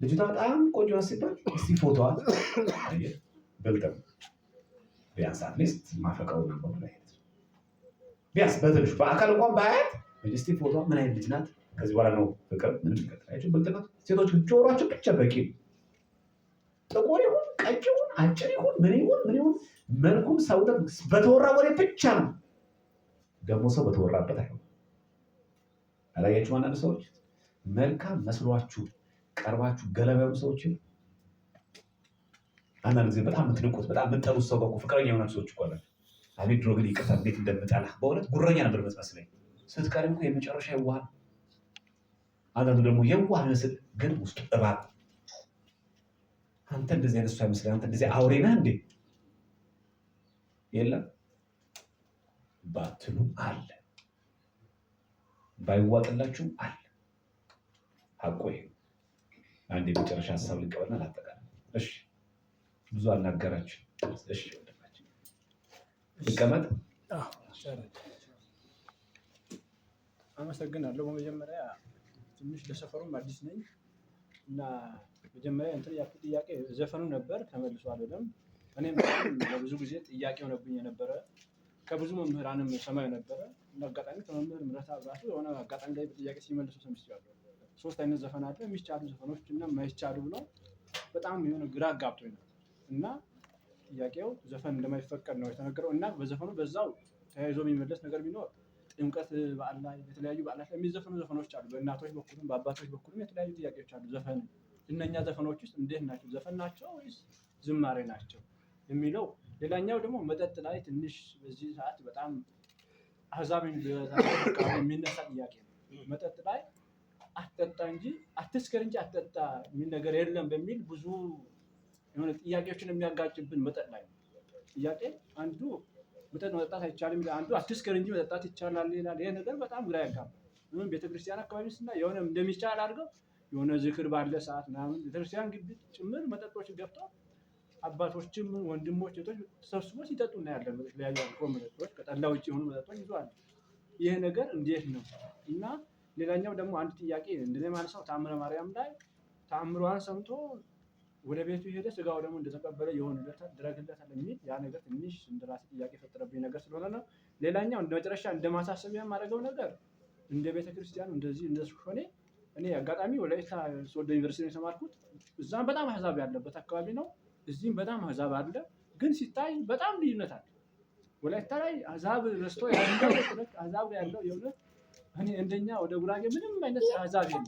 ልጅቷ በጣም ቆንጆ ሲባል እስቲ ፎቶዋ በልጠም ቢያንስ አትሊስት ማፈቀው ነበር ላይ ቢያንስ በትንሹ በአካል እንኳን ባያት እስቲ ፎቶዋ ምን አይነት ልጅ ናት። ከዚህ በኋላ ነው ፍቅር ምንም ይቀጥላችሁ። ብልጥናት ሴቶች ጆሮአቸው ብቻ በቂ ጥቁር ይሁን ቀጭ ይሁን አጭር ይሁን ምን ይሁን መልኩም ሰውነት በተወራ ወሬ ብቻ ነው። ደግሞ ሰው በተወራበት አይሆንም። አላያችሁ አንዳንድ ሰዎች መልካም መስሏችሁ ቀርባችሁ ገለባዩ ሰዎች አንዳንድ ጊዜ በጣም የምትንቁት በጣም የምትጠሉት ሰው ጋር ፍቅረኛ የሆናችሁ ሰዎች እኮ አላችሁ። አቤት ድሮ ግን ይቅርታ እንዴት እንደምጠላ በእውነት ጉረኛ ነበር መስመስለኝ። ስትቀርም እኮ የመጨረሻ የዋህ አንዳንዱ ደግሞ የዋህ መስል ግን ውስጡ እባብ። አንተ እንደዚህ አይነት ሰው አይመስልህ። አንተ እንደዚህ አውሬ ነህ እንዴ? የለም ባትሉ አለ፣ ባይዋጥላችሁም አለ። ሀቆ ይሄ አንድ የመጨረሻ ሀሳብ ልቀበልና ላጠቃልል። እሺ ብዙ አልናገራችሁ። እሺ ወንድማችን ልቀመጥ። አመሰግናለሁ። በመጀመሪያ ትንሽ ለሰፈሩም አዲስ ነኝ እና መጀመሪያ እንትን ያልኩት ጥያቄ ዘፈኑ ነበር ተመልሷል። በደምብ እኔም ለብዙ ጊዜ ጥያቄ ሆነብኝ የነበረ ከብዙ መምህራንም ሰማይ ነበረ እና አጋጣሚ ከመምህር ምረታ ራሱ የሆነ አጋጣሚ ላይ ጥያቄ ሲመልሱ ሰምቻለሁ። 3 አይነት ዘፈን አለ፣ የሚቻሉ ዘፈኖች እና የማይቻሉ ብለው በጣም የሆነ ግራ አጋብቶኝ ነው እና ጥያቄው ዘፈን እንደማይፈቀድ ነው የተነገረው እና በዘፈኑ በዛው ተያይዞ የሚመለስ ነገር ቢኖር ጥምቀት በዓል ላይ የተለያዩ በዓላት ላይ የሚዘፈኑ ዘፈኖች አሉ። በእናቶች በኩልም በአባቶች በኩልም የተለያዩ ጥያቄዎች አሉ። ዘፈን እነኛ ዘፈኖች ውስጥ እንዴት ናቸው? ዘፈን ናቸው ወይስ ዝማሬ ናቸው የሚለው። ሌላኛው ደግሞ መጠጥ ላይ ትንሽ በዚህ ሰዓት በጣም አህዛብ የሚነሳ ጥያቄ ነው። መጠጥ ላይ አትጠጣ እንጂ አትስከር እንጂ አትጠጣ የሚል ነገር የለም በሚል ብዙ የሆነ ጥያቄዎችን የሚያጋጭብን መጠጥ ላይ ነው። ጥያቄ አንዱ መጠጥ መጠጣት አይቻልም፣ አንዱ አትስከር እንጂ መጠጣት ይቻላል ይላል። ይሄ ነገር በጣም ግራ ያጋባል። ቤተክርስቲያን አካባቢ ስና የሆነ እንደሚቻል አድርገው የሆነ ዝክር ባለ ሰዓት ምናምን ቤተክርስቲያን ግቢ ጭምር መጠጦች ገብተው አባቶችም ወንድሞች ሴቶች ተሰብስቦ ሲጠጡ እናያለን። የተለያዩ አልኮል መጠጦች ከጠላ ውጭ የሆኑ መጠጦች ይዘዋል። ይህ ነገር እንዴት ነው? እና ሌላኛው ደግሞ አንድ ጥያቄ እንደኔ ማለት ነው ተአምረ ማርያም ላይ ተአምሯን ሰምቶ ወደ ቤቱ ሄደ ስጋው ደግሞ እንደተቀበለ ይሆንለታል ድረግለታል የሚል ያ ነገር ትንሽ እንደራሴ ጥያቄ የፈጠረብኝ ነገር ስለሆነ ነው። ሌላኛው እንደ መጨረሻ እንደማሳሰቢያ የማደርገው ነገር እንደ ቤተክርስቲያኑ እንደዚህ እንደሱ ሆኔ እኔ አጋጣሚ ወላይታ ሶዶ ዩኒቨርሲቲ ነው የተማርኩት። እዛም በጣም አህዛብ ያለበት አካባቢ ነው፣ እዚህም በጣም አህዛብ አለ። ግን ሲታይ በጣም ልዩነት አለ። ወላይታ ላይ አህዛብ በዝቶ ያለው አህዛብ ያለው የእውነት እኔ እንደኛ ወደ ጉራጌ ምንም አይነት አህዛብ የለም።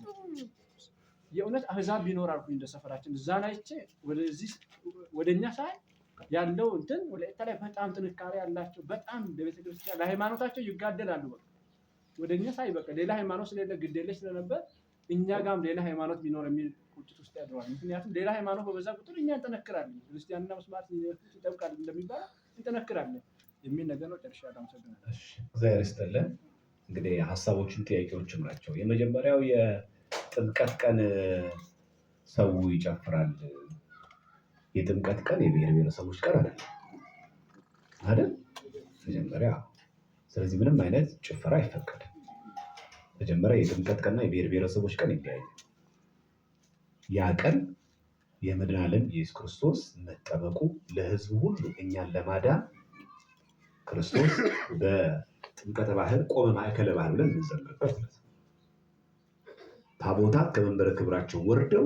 የእውነት አህዛብ ቢኖር አልኩኝ እንደ ሰፈራችን እዛ ላይ ወደዚህ ወደኛ ሳይ ያለው እንትን ወላይታ ላይ በጣም ጥንካሬ ያላቸው በጣም ለቤተክርስቲያን ለሃይማኖታቸው ይጋደላሉ። በቃ ወደኛ ሳይ በቃ ሌላ ሃይማኖት ስለሌለ ግዴለሽ ስለነበር እኛ ጋርም ሌላ ሃይማኖት ቢኖር የሚል ቁጭት ውስጥ ያድረዋል። ምክንያቱም ሌላ ሃይማኖት በበዛ ቁጥር እኛ እንጠነክራለን፣ ክርስቲያንና መስማት ይጠብቃል እንደሚባለው እንጠነክራለን የሚል ነገር ነው። ጨርሻለሁ። አመሰግናለሁ። እግዚአብሔር ይስጥልን። እንግዲህ ሀሳቦችን ጥያቄዎችም ናቸው። የመጀመሪያው የጥምቀት ቀን ሰው ይጨፍራል። የጥምቀት ቀን የብሔር ብሔረሰቦች ቀን አይደል? መጀመሪያ ስለዚህ ምንም አይነት ጭፈራ አይፈቀድም። መጀመሪያ የጥምቀት ቀንና የብሔር ብሔረሰቦች ቀን ይለያያል። ያ ቀን የመድኃኔዓለም ኢየሱስ ክርስቶስ መጠመቁ ለሕዝቡ ሁሉ እኛን ለማዳን ክርስቶስ በጥምቀተ ባህር ቆመ ማእከለ ባህር ብለን እንዘምርበት ታቦታት ከመንበረ ክብራቸው ወርደው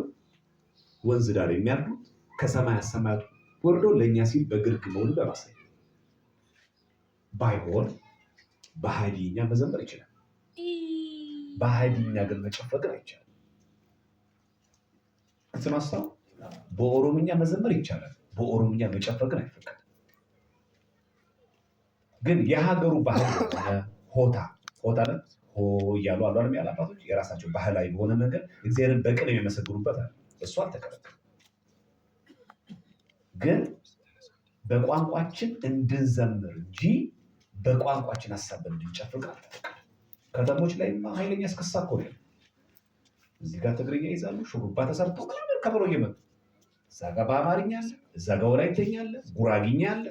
ወንዝ ዳር የሚያርዱት ከሰማይ ሰማያት ወርደው ለእኛ ሲል በግርግ መሆኑ ለማሳየት ባይሆን በሀዲይኛ መዘመር ይችላል። በሀዲይኛ ግን መጨፈር አይቻልም። ስማሳው በኦሮምኛ መዘመር ይቻላል። በኦሮምኛ መጨፈር ግን አይፈቀድም። ግን የሀገሩ ባህል ሆታ ሆ እያሉ አሉ ያለ አባቶች የራሳቸው ባህላዊ በሆነ መንገድ እግዚአብሔርን በቅን የሚመሰግኑበት አለ። እሱ አልተከለከለም። ግን በቋንቋችን እንድንዘምር እንጂ በቋንቋችን ሀሳብ እንድንጨፍር አልተፈቀደም። ከተሞች ላይ ኃይለኛ እስክስታ እኮ ነው። እዚህ ጋር ትግርኛ ይዛሉ፣ ሹሩባ ተሰርተው ምናምን ከበሮ እየመጡ እዛ ጋር በአማርኛ አለ፣ እዛ ጋር ወላይተኛ አለ፣ ጉራጊኛ አለ።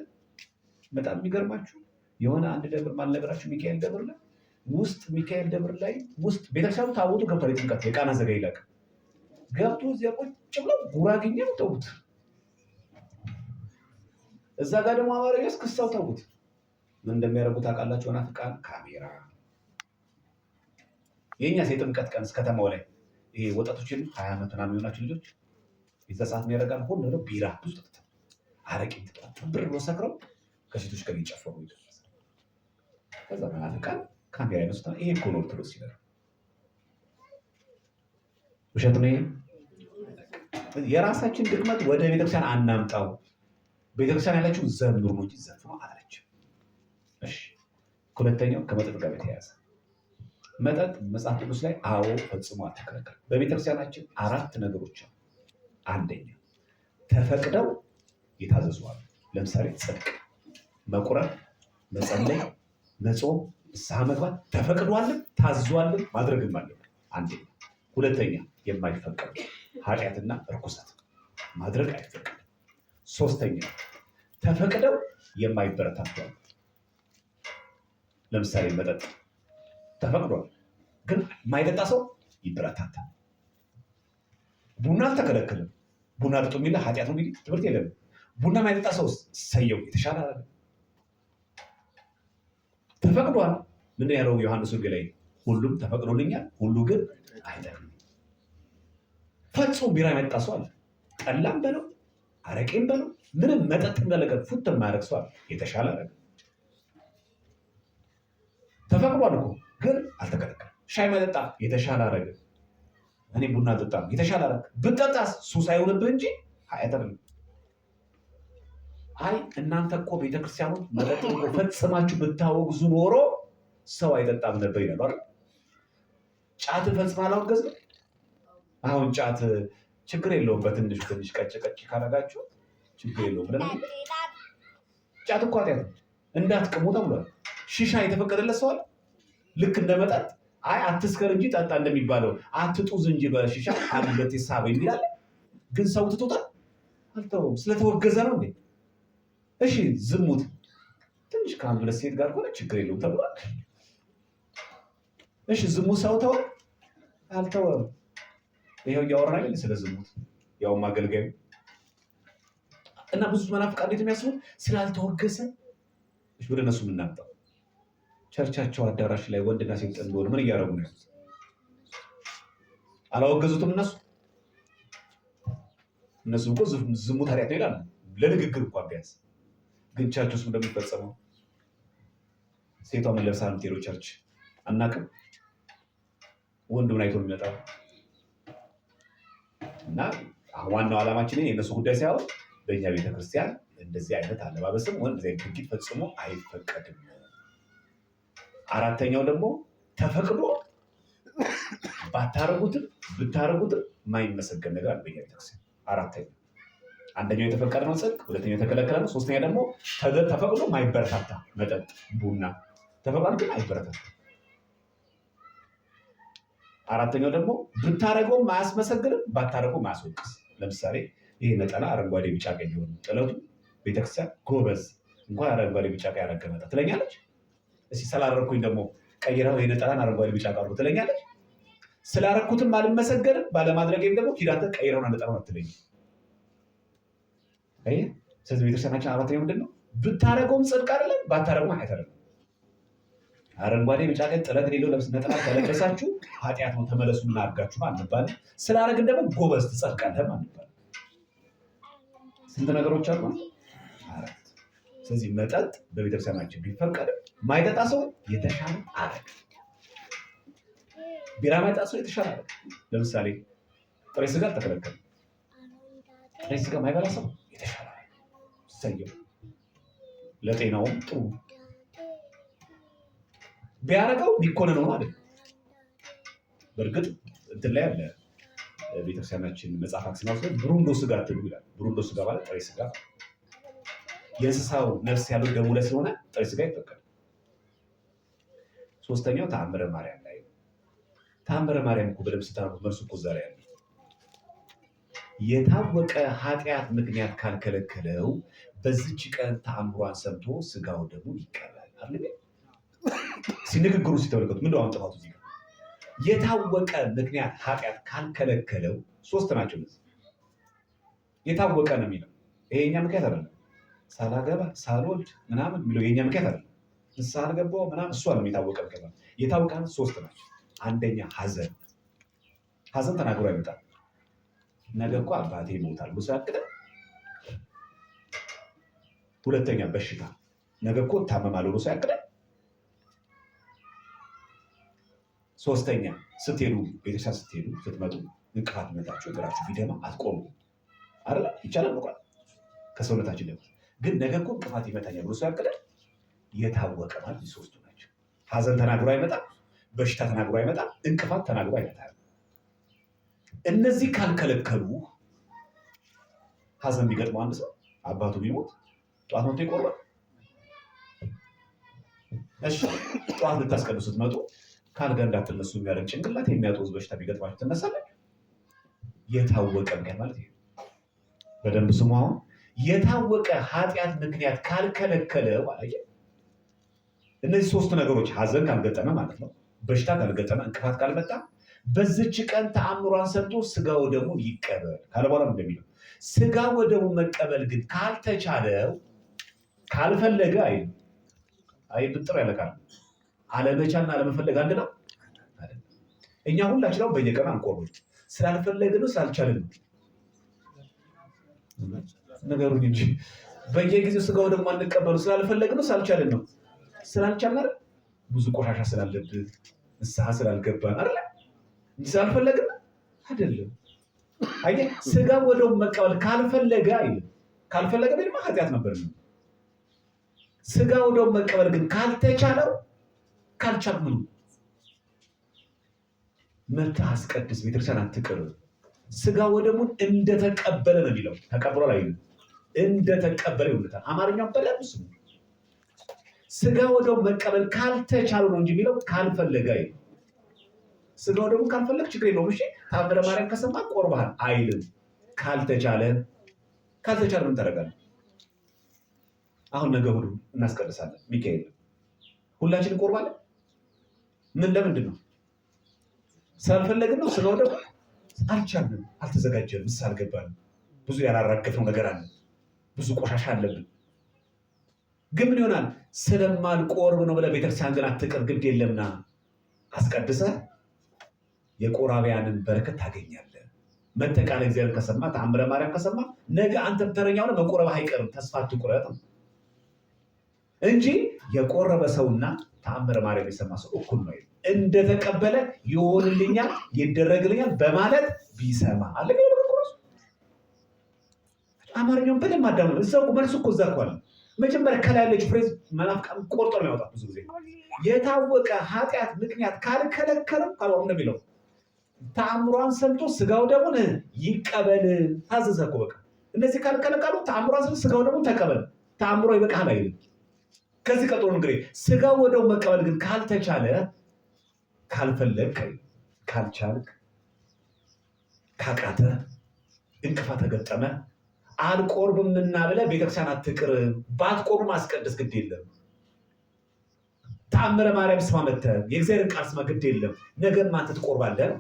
በጣም የሚገርማችሁ የሆነ አንድ ደብር ማልነገራችሁ ሚካኤል ደብር ላይ ውስጥ ሚካኤል ደብር ላይ ውስጥ ቤተክርስቲያኑ ታቦቱ ገብቷል። የጥምቀት የቃና ዘገሊላ ገብቶ እዚያ ቁጭ ብለው ጉራግኛ ተውት። እዛ ጋር ደግሞ አማርኛ እስክስታው ተውት። ምን እንደሚያደርጉ ታውቃላችሁ? ናፍቃን ካሜራ የእኛስ የጥምቀት ቀን ከተማው ላይ ይሄ ወጣቶችን 20 ዓመት ምናምን የሆናችሁ ልጆች የዛ ሰዓት የሚያደርጋል ሆን ነው ቢራ ብዙ ጠጥተው አረቄ ጠጥተው ብር ብሎ ሰክረው ከሴቶች ጋር እየጨፈሩ ይደርሳል። ከዛ ናፍቃን ካሜራ ይመስታ ይሄ እኮ ነው ኦርቶዶክስ ይላል። ውሸት ነው። የራሳችን ድክመት ወደ ቤተክርስቲያን አናምጣው። ቤተክርስቲያን ያላችሁ ዘምሩ ነው እንጂ ዘፍኑ አላለችም። እሺ፣ ሁለተኛው ከመጠጥ ጋር የተያያዘ መጠጥ መጽሐፍ ቅዱስ ላይ አዎ ፈጽሞ አልተከለከለም። በቤተክርስቲያናችን 4 ነገሮች አሉ። አንደኛ ተፈቅደው የታዘዙ አሉ። ለምሳሌ ጽድቅ፣ መቁረብ፣ መጸለይ፣ መጾም፣ ንስሐ መግባት ተፈቅዷልም ታዟልም ማድረግም አለ። አንደኛ። ሁለተኛ የማይፈቀዱ ኃጢአትና እርኩሰት ማድረግ አይፈቀድም። ሶስተኛ ተፈቅደው የማይበረታቱ አሉ። ለምሳሌ መጠጥ ተፈቅዷል፣ ግን የማይጠጣ ሰው ይበረታታል። ቡና አልተከለከለም። ቡና ጠጡ የሚል ኃጢአቱ እንግዲህ ትምህርት የለም። ቡና የማይጠጣ ሰው ሰየው የተሻለ አለ ተፈቅዷል። ምን ያለው ዮሐንስ ወንጌል ላይ ሁሉም ተፈቅዶልኛል፣ ሁሉ ግን አይጠቅምም። ፈጽሞ ቢራ የማይጠጣ ሰው አለ። ጠላም በለው አረቄም በለው ምንም መጠጥ እንደለቀቅ ፉት የማያደርግ ሰው አለ። የተሻለ አለ ተፈቅዷል እኮ ግን አልተከለከለም። ሻይ መጠጣ የተሻለ አረገ። እኔ ቡና ጠጣ የተሻለ አረገ። ብጠጣስ ሱስ አይሆንብህ እንጂ አይተርም። አይ እናንተ እኮ ቤተክርስቲያኑ መጠጥ እኮ ፈጽማችሁ ብታወግዙ ኖሮ ሰው አይጠጣም ነበር ይላሉ አይደል? ጫት ፈጽማ አላወገዝም። አሁን ጫት ችግር የለውም። በትንሽ ትንሽ ቀጭ ቀጭ ካረጋችሁ ችግር የለውም ብለን ጫት እኮ ኃጢአት ነው እንዳትቅሙ ተብሏል። ሺሻ የተፈቀደለት ሰው አለ። ልክ እንደመጠጥ አይ አትስከር እንጂ ጠጣ እንደሚባለው አትጡዝ እንጂ በሺሻ አንድ ሁለት ሳብ የሚላል ግን ሰው ትቶታል አልተውም። ስለተወገዘ ነው እንዴ? እሺ ዝሙት ትንሽ ከአንድ ሁለት ሴት ጋር ከሆነ ችግር የለውም ተብሏል። እሺ ዝሙት ሰው ተወ አልተወም። ይሄው እያወራን አይደል ስለ ዝሙት ያው ማገልገሉ እና ብዙ መናፍቃን እንዴት የሚያስቡት ስላልተወገዘ እሺ ወደ እነሱ የምናምጣው ቸርቻቸው አዳራሽ ላይ ወንድና ሴት ጥንዶን ምን እያደረጉ ነው? አላወገዙትም። እነሱ እኮ ዝሙት ኃጢአት ነው ይላሉ ለንግግር እንኳን ቢያንስ። ግን ቸርች ውስጥ እንደሚፈጸመው ሴቷ ምን ለብሳ የምትሄደው ቸርች አናውቅም። ወንዱን አይቶ የሚመጣው እና ዋናው ዓላማችን የእነሱ ጉዳይ ሳይሆን በእኛ ቤተክርስቲያን እንደዚህ አይነት አለባበስም ወይም እንደዚህ አይነት ድርጊት ፈጽሞ አይፈቀድም። አራተኛው ደግሞ ተፈቅዶ ባታረጉትም ብታረጉትም የማይመሰገን ነገር አለ በእኛ ቤተክርስቲያን። አራተኛው አንደኛው የተፈቀደ ነው ጽድቅ፣ ሁለተኛው የተከለከለ ነው፣ ሶስተኛ ደግሞ ተፈቅዶ ማይበረታታ መጠጥ ቡና ተፈቅዷል ግን አይበረታታ። አራተኛው ደግሞ ብታረገው ማያስመሰግንም ባታረገው ማያስወቅስ። ለምሳሌ ይሄ ነጠላ አረንጓዴ ቢጫ ቀይ ሆነ ጥለቱ ቤተክርስቲያን ጎበዝ እንኳን አረንጓዴ ቢጫ ቀይ ያረገ መጣ ትለኛለች። እስኪ ስላደረኩኝ ደግሞ ቀይረው ይሄ ነጠላን አረንጓዴ ቢጫ ቀይ አድርጎ ትለኛለች። ስላደረኩትም አልመሰገንም ባለማድረጌም ደግሞ ሂዳተ ቀይረውና ነጠላውን አትለኝ። አይ ስለዚህ ቤተክርስቲያናችን አራተኛው ምንድን ነው? ብታረገውም ጽድቅ አይደለም ባታረገውም ኃጢአት አይደለም። አረንጓዴ ቢጫ ቀይ ጥለት የሌለው ልብስ ነጠላ ከለበሳችሁ ኃጢአት ነው ተመለሱ ምን አድርጋችሁ አንባል። ስላደረግን ደግሞ ጎበዝ ትጸድቃለህ አንባል። ስንት ነገሮች አሉ? አራት። ስለዚህ መጠጥ በቤተክርስቲያናችን ቢፈቀድም ማይጠጣ ሰው የተሻለ አረግ፣ ቢራ ማይጠጣ ሰው የተሻለ አረግ። ለምሳሌ ጥሬ ስጋ ተከለከለ። ጥሬ ስጋ ማይበላ ሰው የተሻለ አረግ ሰየው፣ ለጤናውም ጥሩ ቢያረገው ቢኮነን ነው ማለት። በእርግጥ እንትን ላይ አለ ቤተክርስቲያናችን መጽሐፍ አክሲማስ ላይ ብሩንዶ ስጋ አትብሉ ይላል። ብሩንዶ ስጋ ማለት ጥሬ ስጋ፣ የእንስሳው ነፍስ ያለው ደሙ ላይ ስለሆነ ጥሬ ስጋ ይፈቀዳል። ሶስተኛው ተአምረ ማርያም ላይ ነው። ተአምረ ማርያም እኮ በደምብ ስታነቡት መልሱ እኮ ዛሬ ያለ የታወቀ ኃጢአት ምክንያት ካልከለከለው በዚች ቀን ተአምሯን ሰምቶ ስጋው ደግሞ ይቀበል አይደል? ሲንግግሩ ሲተመለከቱ ምንድነው አሁን ጥፋቱ? እዚህ ጋር የታወቀ ምክንያት ኃጢአት ካልከለከለው ሶስት ናቸው። የታወቀ ነው የሚለው ይሄ የኛ ምክንያት አይደለም። ሳላገባ ሳልወልድ ምናምን የሚለው የኛ ምክንያት አይደለም። ንስሐ አልገባው ምናምን እሱ አይደለም የታወቀ ምክንያት። የታወቀ ሶስት ናቸው። አንደኛ ሐዘን ተናግሮ አይመጣም። ነገ እኮ አባቴ ይሞታል ብሎ ሲያቅድ። ሁለተኛ በሽታ ነገ እኮ እታመማለሁ ብሎ ሲያቅድ። ሶስተኛ ስትሄዱ ቤተክርስቲያን ስትሄዱ ስትመጡ እንቅፋት መታችሁ እግራችሁ ቢደማ አትቆሙ አይደል? ይቻላል ነው ከሰውነታችን ደግሞ ግን ነገ እኮ እንቅፋት ይመታኛል ብሎ ሲያቅድ የታወቀ ማለት ሶስቱ ናቸው። ሐዘን ተናግሮ አይመጣም፣ በሽታ ተናግሮ አይመጣም፣ እንቅፋት ተናግሮ አይመጣም። እነዚህ ካልከለከሉ ሐዘን ቢገጥመው አንድ ሰው አባቱ ቢሞት ጠዋት መጥቶ ይቆርባል። እሺ ጠዋት ልታስቀዱ ስትመጡ ካልጋ እንዳትነሱ የሚያደርግ ጭንቅላት የሚያጦዝ በሽታ ቢገጥማችሁ ትነሳለች። የታወቀ ምክንያት ማለት ይሄ በደንብ ስሙ። አሁን የታወቀ ኃጢአት ምክንያት ካልከለከለው አላየ። እነዚህ ሶስት ነገሮች ሐዘን ካልገጠመ ማለት ነው፣ በሽታ ካልገጠመ፣ እንቅፋት ካልመጣ በዚች ቀን ተአምሯን ሰምቶ ስጋው ደግሞ ይቀበል ካለ በኋላ እንደሚለው ስጋው ደግሞ መቀበል ግን ካልተቻለው ካልፈለገ አይ ብጥር ያለቃል። አለመቻልና አለመፈለግ አንድ ነው። እኛ ሁላችንም በየቀኑ አንቆርብም። ስላልፈለግን ነው ስላልቻልን ነው ነገሩን እንጂ በየጊዜው ስጋው ደግሞ አንቀበሉ ስላልፈለግን ነው ስላልቻልን ነው። ስላልቻልን አይደል? ብዙ ቆሻሻ ስላለብን ንስሐ ስላልገባን አይደል? እንጂ ስላልፈለግን አይደለም። አየህ ስጋው ወደው መቀበል ካልፈለገ አይደል? ካልፈለገ ደግሞ ኃጢአት ነበር ነው። ስጋው ወደው መቀበል ግን ካልተቻለው ካልቻልክ ምን መተህ አስቀድስ፣ ቤተክርስቲያን አትቅር። ስጋው ወደሙን እንደተቀበለ ነው የሚለው። ተቀብሎ ላይ እንደተቀበለ ይውልታል። አማርኛው በደንብ ስሙ። ስጋው ወደው መቀበል ካልተቻለው ነው እንጂ የሚለው ካልፈለገ አይደል። ስጋው ደግሞ ካልፈለግ ችግር የለውም። እሺ ተአምረ ማርያም ከሰማ ቆርባሃል አይልም። ካልተቻለ ምን ታደርጋለህ? አሁን ነገ ሁሉ እናስቀድሳለን። ሚካኤል ሁላችን እንቆርባለን። ምን ለምንድን ነው? ስላልፈለግን ነው። ስጋው ደግሞ አልቻልንም፣ አልተዘጋጀንም፣ ንስሐ አልገባንም። ብዙ ያላራገፍነው ነገር አለ፣ ብዙ ቆሻሻ አለብን። ግን ምን ይሆናል? ስለማልቆርብ ነው ብለህ ቤተክርስቲያን ግን አትቅር፣ ግድ የለምና አስቀድሰህ የቆራቢያንን በረከት ታገኛለህ። መተህ ቃለ እግዚአብሔር ከሰማ ተአምረ ማርያም ከሰማ ነገ አንተም ተረኛ ሆነህ መቆረብህ አይቀርም። ተስፋ አትቁረጥ ነው እንጂ የቆረበ ሰውና ተአምረ ማርያም የሰማ ሰው እኩል ነው። እንደተቀበለ ይሆንልኛል፣ ይደረግልኛል በማለት ቢሰማ አለ። አማርኛውን በደንብ አዳምነው። እዛው መልሱ እኮ እዛ እኮ አለ። መጀመሪያ ከላይ ያለችው ፍሬዝ መናፍቃን ቆርጦ ነው የሚያወጣት። ብዙ ጊዜ የታወቀ ኃጢአት ምክንያት ካልከለከለም ካልሆነ እንደሚለው ተአምሯን ሰምቶ ስጋው ደግሞ ይቀበል። ታዘዘ እኮ በቃ። እነዚህ ካልከለከሉ ተአምሯን ሰምቶ ስጋው ደግሞ ተቀበል። ተአምሮ ይበቃል አይልም። ከዚህ ቀጥሎ እንግዲህ ስጋው ወደው መቀበል ግን ካልተቻለ ካልፈለግ ካልቻልክ ካቃተ እንቅፋት ተገጠመ አልቆርብምና ብለህ ቤተክርስቲያን አትቅር። ባትቆርብ ማስቀደስ ግድ የለም። ተአምረ ማርያም ስማ መተህ የእግዚአብሔርን ቃል ስማ ግድ የለም። ነገም አንተ ትቆርባለህ።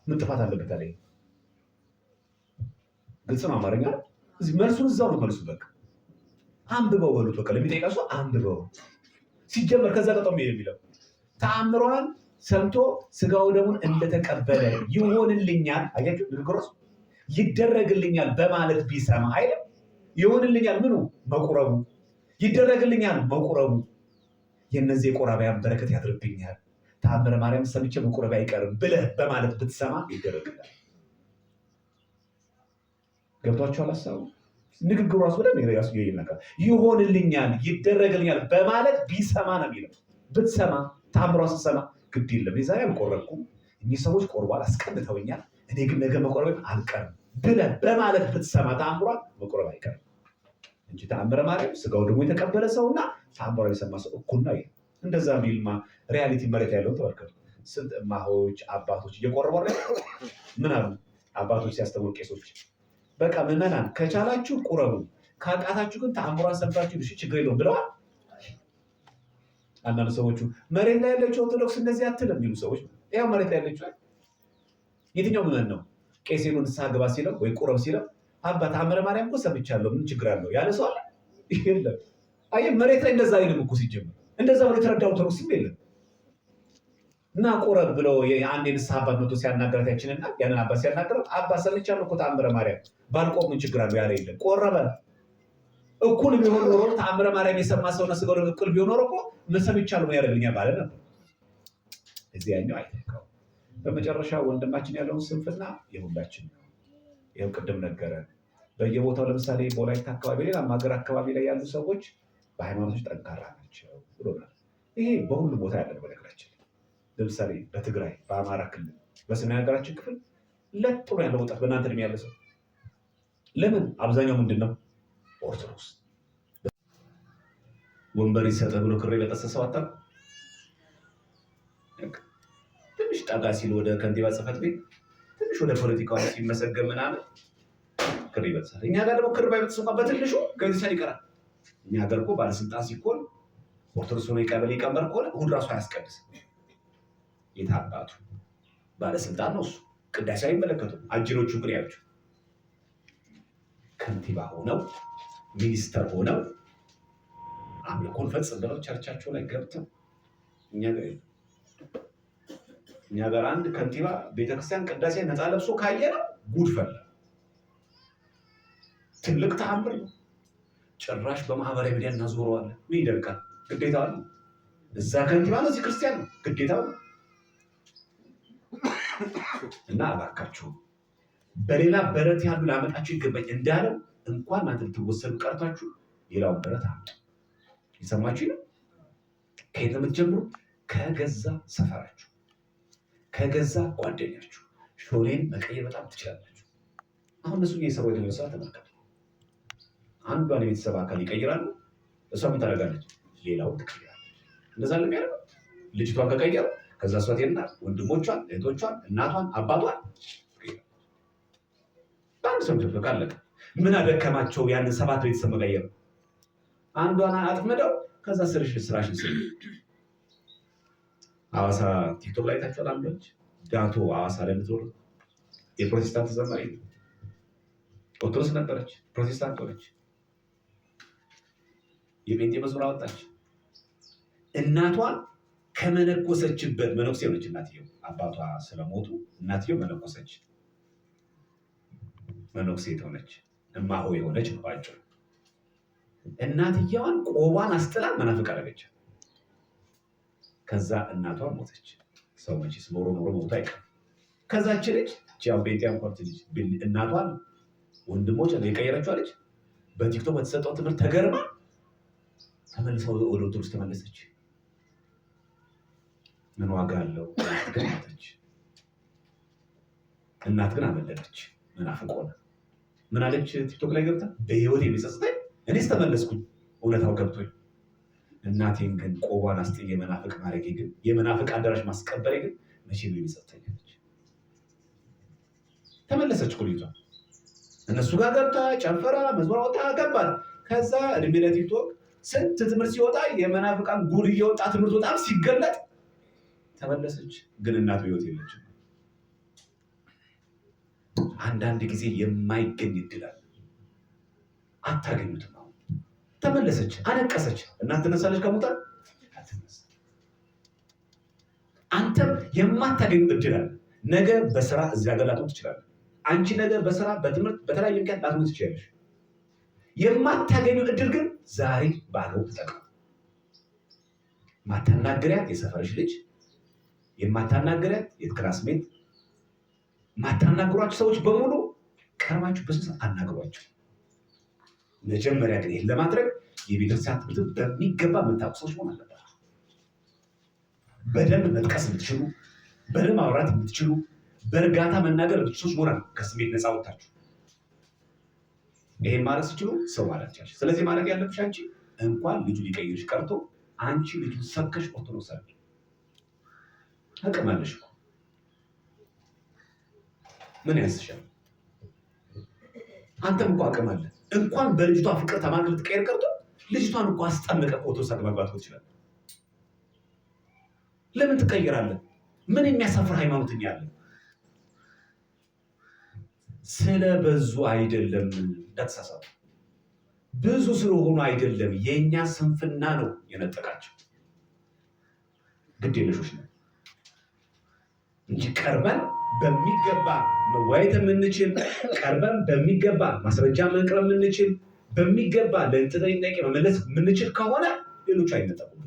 ምን ጥፋት አለበት አለ? ግልጽ ነው አማርኛ። እዚህ መልሱን እዛው ነው መልሱ። በቃ አንብበው በሉት። በቃ ለሚጠይቃ ሰው አንብበው። ሲጀመር ከዛ ቀጠም የሚለው ተአምሯን ሰምቶ ስጋው ደሙን እንደተቀበለ ይሆንልኛል። አያችሁ ንግግሮስ ይደረግልኛል በማለት ቢሰማ አይደል? ይሆንልኛል ምኑ መቁረቡ፣ ይደረግልኛል መቁረቡ። የነዚህ የቆራቢያን በረከት ያድርብኛል፣ ተአምረ ማርያም ሰምቼ መቁረብ አይቀርም ብለህ በማለት ብትሰማ ይደረግልሃል። ገብቷችኋል ሀሳቡ? ንግግሩ ራሱ በደንብ ራሱ ይነካል። ይሆንልኛል ይደረግልኛል በማለት ቢሰማ ነው የሚለው። ብትሰማ ተአምሯን ስትሰማ ግድ የለም የዛሬ አልቆረብኩም፣ እኚህ ሰዎች ቆርቧል አስቀንተውኛል፣ እኔ ግን ነገ መቆረብ አልቀርም ብለህ በማለት ብትሰማ ተአምሯን መቆረብ አይቀርም እንጂ ተአምረ ማርያም ስጋው ደግሞ የተቀበለ ሰውና ተአምሯን የሰማ ሰው እኩል ነው። እንደዛ ቢልማ ሪያሊቲ መሬት ያለው ተመልከቱ። ስንት እማሆች አባቶች እየቆረቡ ምን አሉ አባቶች ሲያስተምሩ ቄሶች፣ በቃ ምዕመናን ከቻላችሁ ቁረቡ፣ ካቃታችሁ ግን ተአምሯን ሰምታችሁ እሺ ችግር የለውም ብለዋል። አንዳንድ ሰዎቹ መሬት ላይ ያለችው ኦርቶዶክስ እንደዚህ አትልም የሚሉ ሰዎች፣ ያው መሬት ላይ ያለችው የትኛው ምዕመን ነው ቄስ ሄዶ ንስሐ ግባ ሲለው ወይ ቁረብ ሲለው አባ ተአምረ ማርያም እኮ ሰምቻለሁ ምን ችግር አለው ያለ ሰው አለ? የለም። አየህ መሬት ላይ እንደዛ አይልም እኮ ሲጀምር፣ እንደዛ ብሎ የተረዳ ኦርቶዶክስም የለም። እና ቁረብ ብሎ አንድ የንስሐ አባት መቶ ሲያናገራት ያችንና ያንን አባት ሲያናገራት አባ ሰምቻለሁ እኮ ተአምረ ማርያም ባልቆም ምን ችግር አለው ያለ የለም። ቆረበ። እኩል ቢሆን ኖሮ ተአምረ ማርያም የሰማ ሰውና ስጋው ደግሞ እኩል ቢሆን ኖሮ እኮ ሰምቻለሁ ምን ያደርግልኛል ባለ ነበር። እዚህ ያኛው አይተካው። በመጨረሻ ወንድማችን ያለውን ስንፍና የሁላችን ነው። ይኸው ቅድም ነገረን። በየቦታው ለምሳሌ በወላይታ አካባቢ፣ ሌላም ሀገር አካባቢ ላይ ያሉ ሰዎች በሃይማኖቶች ጠንካራ ናቸው ብሎናል። ይሄ በሁሉ ቦታ ያለ በነገራችን ለምሳሌ በትግራይ፣ በአማራ ክልል፣ በሰሜን ሀገራችን ክፍል ለጥ ብሎ ያለው ወጣት በእናንተ ዕድሜ ያለ ሰው ለምን አብዛኛው ምንድን ነው ኦርቶዶክስ ወንበር ይሰጠ ብሎ ክሬ ለጠሰሰው አጣ ትንሽ ጠጋ ሲል ወደ ከንቲባ ጽሕፈት ቤት ትንሽ ወደ ፖለቲካው ሲመሰገን ምናምን ክር ይበጥሳል። እኛ ጋር ደግሞ ክር ባይበጥስ እንኳን በትንሹ ከዚህ ይቀራል። እኛ ጋር እኮ ባለስልጣን ሲኮን ኦርቶዶክስ ሆኖ የቀበሌ ሊቀመንበር ከሆነ እሑድ ራሱ አያስቀድስም። የታባቱ ባለስልጣን ነው እሱ። ቅዳሴ አይመለከቱም። አጅሮቹ ግን ያቸው ከንቲባ ሆነው ሚኒስተር ሆነው አምልኮን ፈጽም ብለው ቸርቻቸው ላይ ገብተው እኛ ጋር አንድ ከንቲባ ቤተክርስቲያን ቅዳሴ ነፃ ለብሶ ካየ ነው ጉድ ፈላ። ትልቅ ተአምር ነው። ጭራሽ በማህበራዊ ሚዲያ እናዞረዋለን። ምን ይደርቃል? ግዴታ ነው። እዛ ከንቲባ ነው፣ እዚህ ክርስቲያን ነው፣ ግዴታ ነው። እና እባካችሁ በሌላ በረት ያሉ ላመጣችሁ ይገባኝ እንዳለው እንኳን እናንተ ልትወሰዱ ቀርታችሁ ሌላውን በረት አምጡ። ይሰማችሁ ነው። ከየት ነው የምትጀምሩ? ከገዛ ሰፈራችሁ፣ ከገዛ ጓደኛችሁ። ሾሌን መቀየር በጣም ትችላላችሁ። አሁን እነሱ እየሰሩ የተነሳ ተመልከቱ። አንዷን የቤተሰብ አካል ይቀይራሉ። እሷ ምን ታደርጋለች? ሌላውን ትቀይራለች። እንደዛ ለሚያደርገው ልጅቷን ከቀየሩ ከዛ ሷቴና ወንድሞቿን፣ እህቶቿን፣ እናቷን፣ አባቷን በአንድ ሰው ተፈቃ አለቀ። ምን አደከማቸው? ያንን 7 ቤተሰብ መቀየር። አንዷን አጥምደው ከዛ ስራሽን ስሪ። ሐዋሳ ቲክቶክ ላይ ታችኋል። አንዶች ዳቶ ሐዋሳ ላይ የምትኖር የፕሮቴስታንት ዘማሪ ኦርቶዶክስ ነበረች፣ ፕሮቴስታንት ሆነች። የጴንጤ መዝሙር አወጣች። እናቷን ከመነኮሰችበት መነኩሴ ሆነች። እናትየው አባቷ ስለሞቱ እናትየው መነኮሰች። መነኩሴ ሆነች። እማሆ የሆነች ነው ባጭሩ። እናትየዋን ቆቧን አስጥላ መናፍቅ አደረገች። ከዛ እናቷ ሞተች። ሰው መቼስ ኖሮ ሞቱ አይቀርም። ከዛች ልጅ ጴንጤ እንኳን ልጅ እናቷን ወንድሞች የቀየረችው ልጅ በቲክቶክ በተሰጠው ትምህርት ተገርማ ተመልሳ ወደ ኦርቶዶክስ ተመለሰች። ምን ዋጋ አለው? ግን ሞተች። እናት ግን አመለጠች። መናፍቅ ሆነ። ምን አለች ቲክቶክ ላይ ገብታ? በህይወት የሚጸጽተኝ እኔስ ተመለስኩኝ፣ እውነታው ገብቶኝ። እናቴን ግን ቆቧን አስጥዬ መናፍቅ ማድረጌ ግን የመናፍቅ አዳራሽ ማስቀበሬ ግን መቼ ነው የሚጸጽተኝ አለች። ተመለሰች እኮ ልጅቷ። እነሱ ጋር ገብታ ጨፈራ መዝሙር ወጣ ገባል። ከዛ እድሜ ለቲክቶክ ስንት ትምህርት ሲወጣ የመናፍቃን ጉድ እየወጣ ትምህርት በጣም ሲገለጥ ተመለሰች። ግን እናት በህይወት የለችም። አንዳንድ ጊዜ የማይገኝ እድል አለ፣ አታገኙትም። አሁን ተመለሰች፣ አለቀሰች። እናት ትነሳለች ከሙታን አንተም የማታገኙ እድል አለ። ነገ በስራ እዚህ ሀገር ላትሆን ትችላለህ። አንቺ ነገ በስራ በትምህርት በተለያየ ምክንያት ላትሆን ትችላለሽ። የማታገኙ እድል ግን ዛሬ ባለው ተጠቅሙ። ማታናገሪያት የሰፈርሽ ልጅ፣ የማታናገሪያት የክላስሜት፣ ማታናግሯቸው ሰዎች በሙሉ ቀርባችሁ በስንት አናግሯቸው። መጀመሪያ ግን ይህን ለማድረግ የቤተክርስቲያን ትምህርት በሚገባ የምታውቁ ሰዎች መሆን አለበት። በደንብ መጥቀስ የምትችሉ፣ በደንብ ማውራት የምትችሉ፣ በእርጋታ መናገር የምትችሉ ሰዎች መሆን አለበት። ከስሜት ነፃ ወጥታችሁ ይሄን ማለት ሲችሉ ሰው ማለት ይቻላል። ስለዚህ ማድረግ ያለብሽ አንቺ እንኳን ልጁ ሊቀይርሽ ቀርቶ አንቺ ልጁ ሰብከሽ ኦርቶዶክስ አለ አቅም አለሽ እኮ ምን ያንስሻል? አንተም እኮ አቅም አለ። እንኳን በልጅቷ ፍቅር ተማርክ ልትቀይር ቀርቶ ልጅቷን እኮ አስጠመቀ ኦርቶዶክስ መግባት ትችላለህ። ለምን ትቀይራለህ? ምን የሚያሳፍር ሃይማኖት ያለ? ስለበዙ አይደለም፣ እንዳትሳሳቱ። ብዙ ስለሆኑ አይደለም፣ የኛ ስንፍና ነው የነጠቃቸው። ግድ የለሾች ነው እንጂ ቀርበን በሚገባ መወያየት የምንችል፣ ቀርበን በሚገባ ማስረጃ መቅረብ የምንችል፣ በሚገባ ለጥያቄ መመለስ የምንችል ከሆነ ሌሎቹ አይነጠቁም።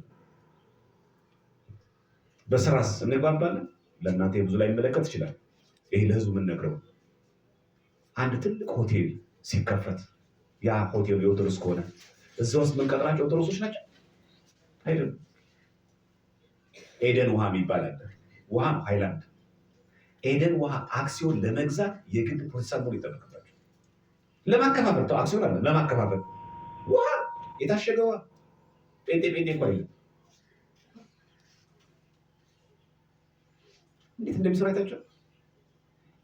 በስራስ እንግባባለን። ለእናንተ ብዙ ላይ መለከት ይችላል። ይሄ ለህዝቡ የምንነግረው አንድ ትልቅ ሆቴል ሲከፈት ያ ሆቴል የኦርቶዶክስ ከሆነ እዛ ውስጥ የምንቀጥራቸው ኦርቶዶክሶች ናቸው አይደለም። ኤደን ውሃ የሚባል አለ። ውሃ ነው፣ ሃይላንድ። ኤደን ውሃ አክሲዮን ለመግዛት የግድ ፕሮቴስታንት መሆን ይጠበቅባቸው። ለማከፋፈል ተው፣ አክሲዮን አለ ለማከፋፈል ውሃ፣ የታሸገ ውሃ ጴንጤ እንኳ የለም። እንዴት እንደሚሰራ አይታቸው።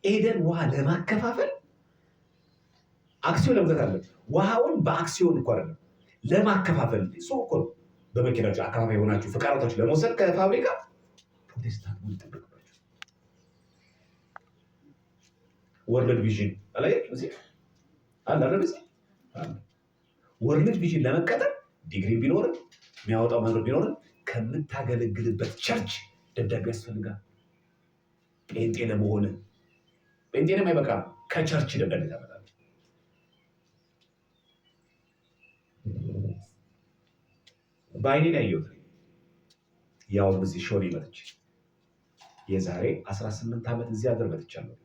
ኤደን ውሃ ለማከፋፈል አክሲዮን ለመግዛት አለ። ውሃውን በአክሲዮን እኮ አይደለም ለማከፋፈል ሰው እኮ ነው። በመኪናቸው አካባቢ የሆናችሁ ፈቃዳቶች ለመውሰድ ከፋብሪካ ፕሮቴስታንት ምን ይጠበቅባቸው? ወርልድ ቪዥን አላየችሁ እዚህ አለ አይደል? እዚህ ወርልድ ቪዥን ለመቀጠር ዲግሪ ቢኖርም የሚያወጣው መንገድ ቢኖርም ከምታገለግልበት ቸርች ደብዳቤ ያስፈልጋል። ጴንጤ ለመሆን ጴንጤንም አይበቃም፣ ከቸርች ደብዳቤ ታመጣለህ። በአይኔን ያየሁት ያው እዚህ ሾኔ መጥቼ የዛሬ 18 ዓመት እዚህ ሀገር መጥቻለሁ።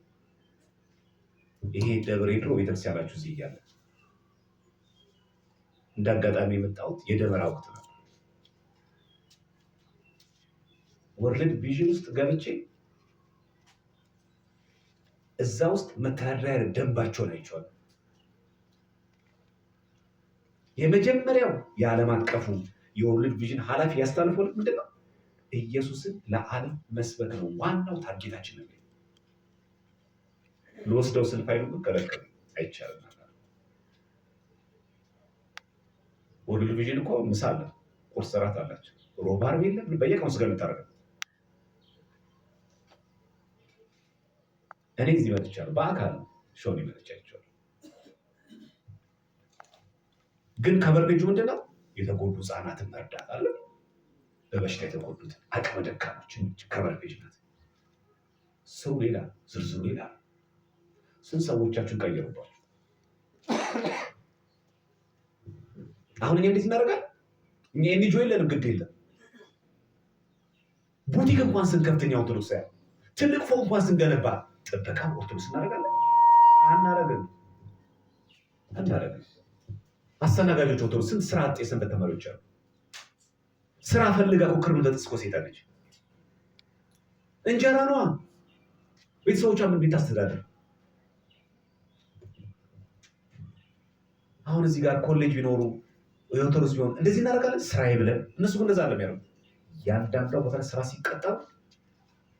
ይሄ ደብረ ድሮ ቤተክርስቲያናችሁ እዚህ እያለ እንደ አጋጣሚ የመጣሁት የደመራ ወቅት ነው። ወርልድ ቪዥን ውስጥ ገብቼ እዛ ውስጥ መተዳደሪያ ደንባቸውን አይቼዋለሁ። የመጀመሪያው የዓለም አቀፉ የወርልድ ቪዥን ኃላፊ ያስተላልፈው ምንድን ነው? ኢየሱስን ለዓለም መስበክ ነው ዋናው ታርጌታችን ነው። ለወስደው ስልፋይ ነው ከለከለ አይቻልም። ወርልድ ቪዥን እኮ ምሳ አለ፣ ቁርስ እራት አላቸው። ሮብ ዓርብ የለም፣ በየቀኑ ስጋ የምታደርገው። እኔ እዚህ መጥቻለሁ፣ በአካል ሾኔ መጥቻለሁ። ግን ከበርገጁ ምንድነው? የተጎዱ ህፃናትን መርዳት አለ። በበሽታ የተጎዱት አቅመ ደካሞችን ከበርገጅ ናት። ሰው ሌላ፣ ዝርዝሩ ሌላ። ስንት ሰዎቻችሁን ቀየሩባችሁ? አሁን እኛ እንዴት እናደርጋለን? እኛ የልጆ የለንም፣ ግድ የለም። ቡቲክ እንኳን ስንከፍተኛ ኦርቶዶክስ ያ ትልቅ ፎቅ እንኳን ስንገነባ ጥበቃ ኦርቶዶክስ እናደርጋለን? አናደርግም። አስተናጋጆች ኦርቶዶክስ ስንት ስራ አጥ የሰንበት ተማሪዎች አሉ። ስራ ፈልጋ እኮ ክርኑ ተጥስቆ ሴታለች። እንጀራ ነዋ። ቤተሰቦቿ ምን ቤት አስተዳደር። አሁን እዚህ ጋር ኮሌጅ ቢኖሩ የኦርቶዶክስ ቢሆኑ እንደዚህ እናደርጋለን ስራዬ ብለን። እነሱ ግን እንደዛ አለም ያደርጉት። ያንዳንዷ ቦታ ስራ ሲቀጠሩ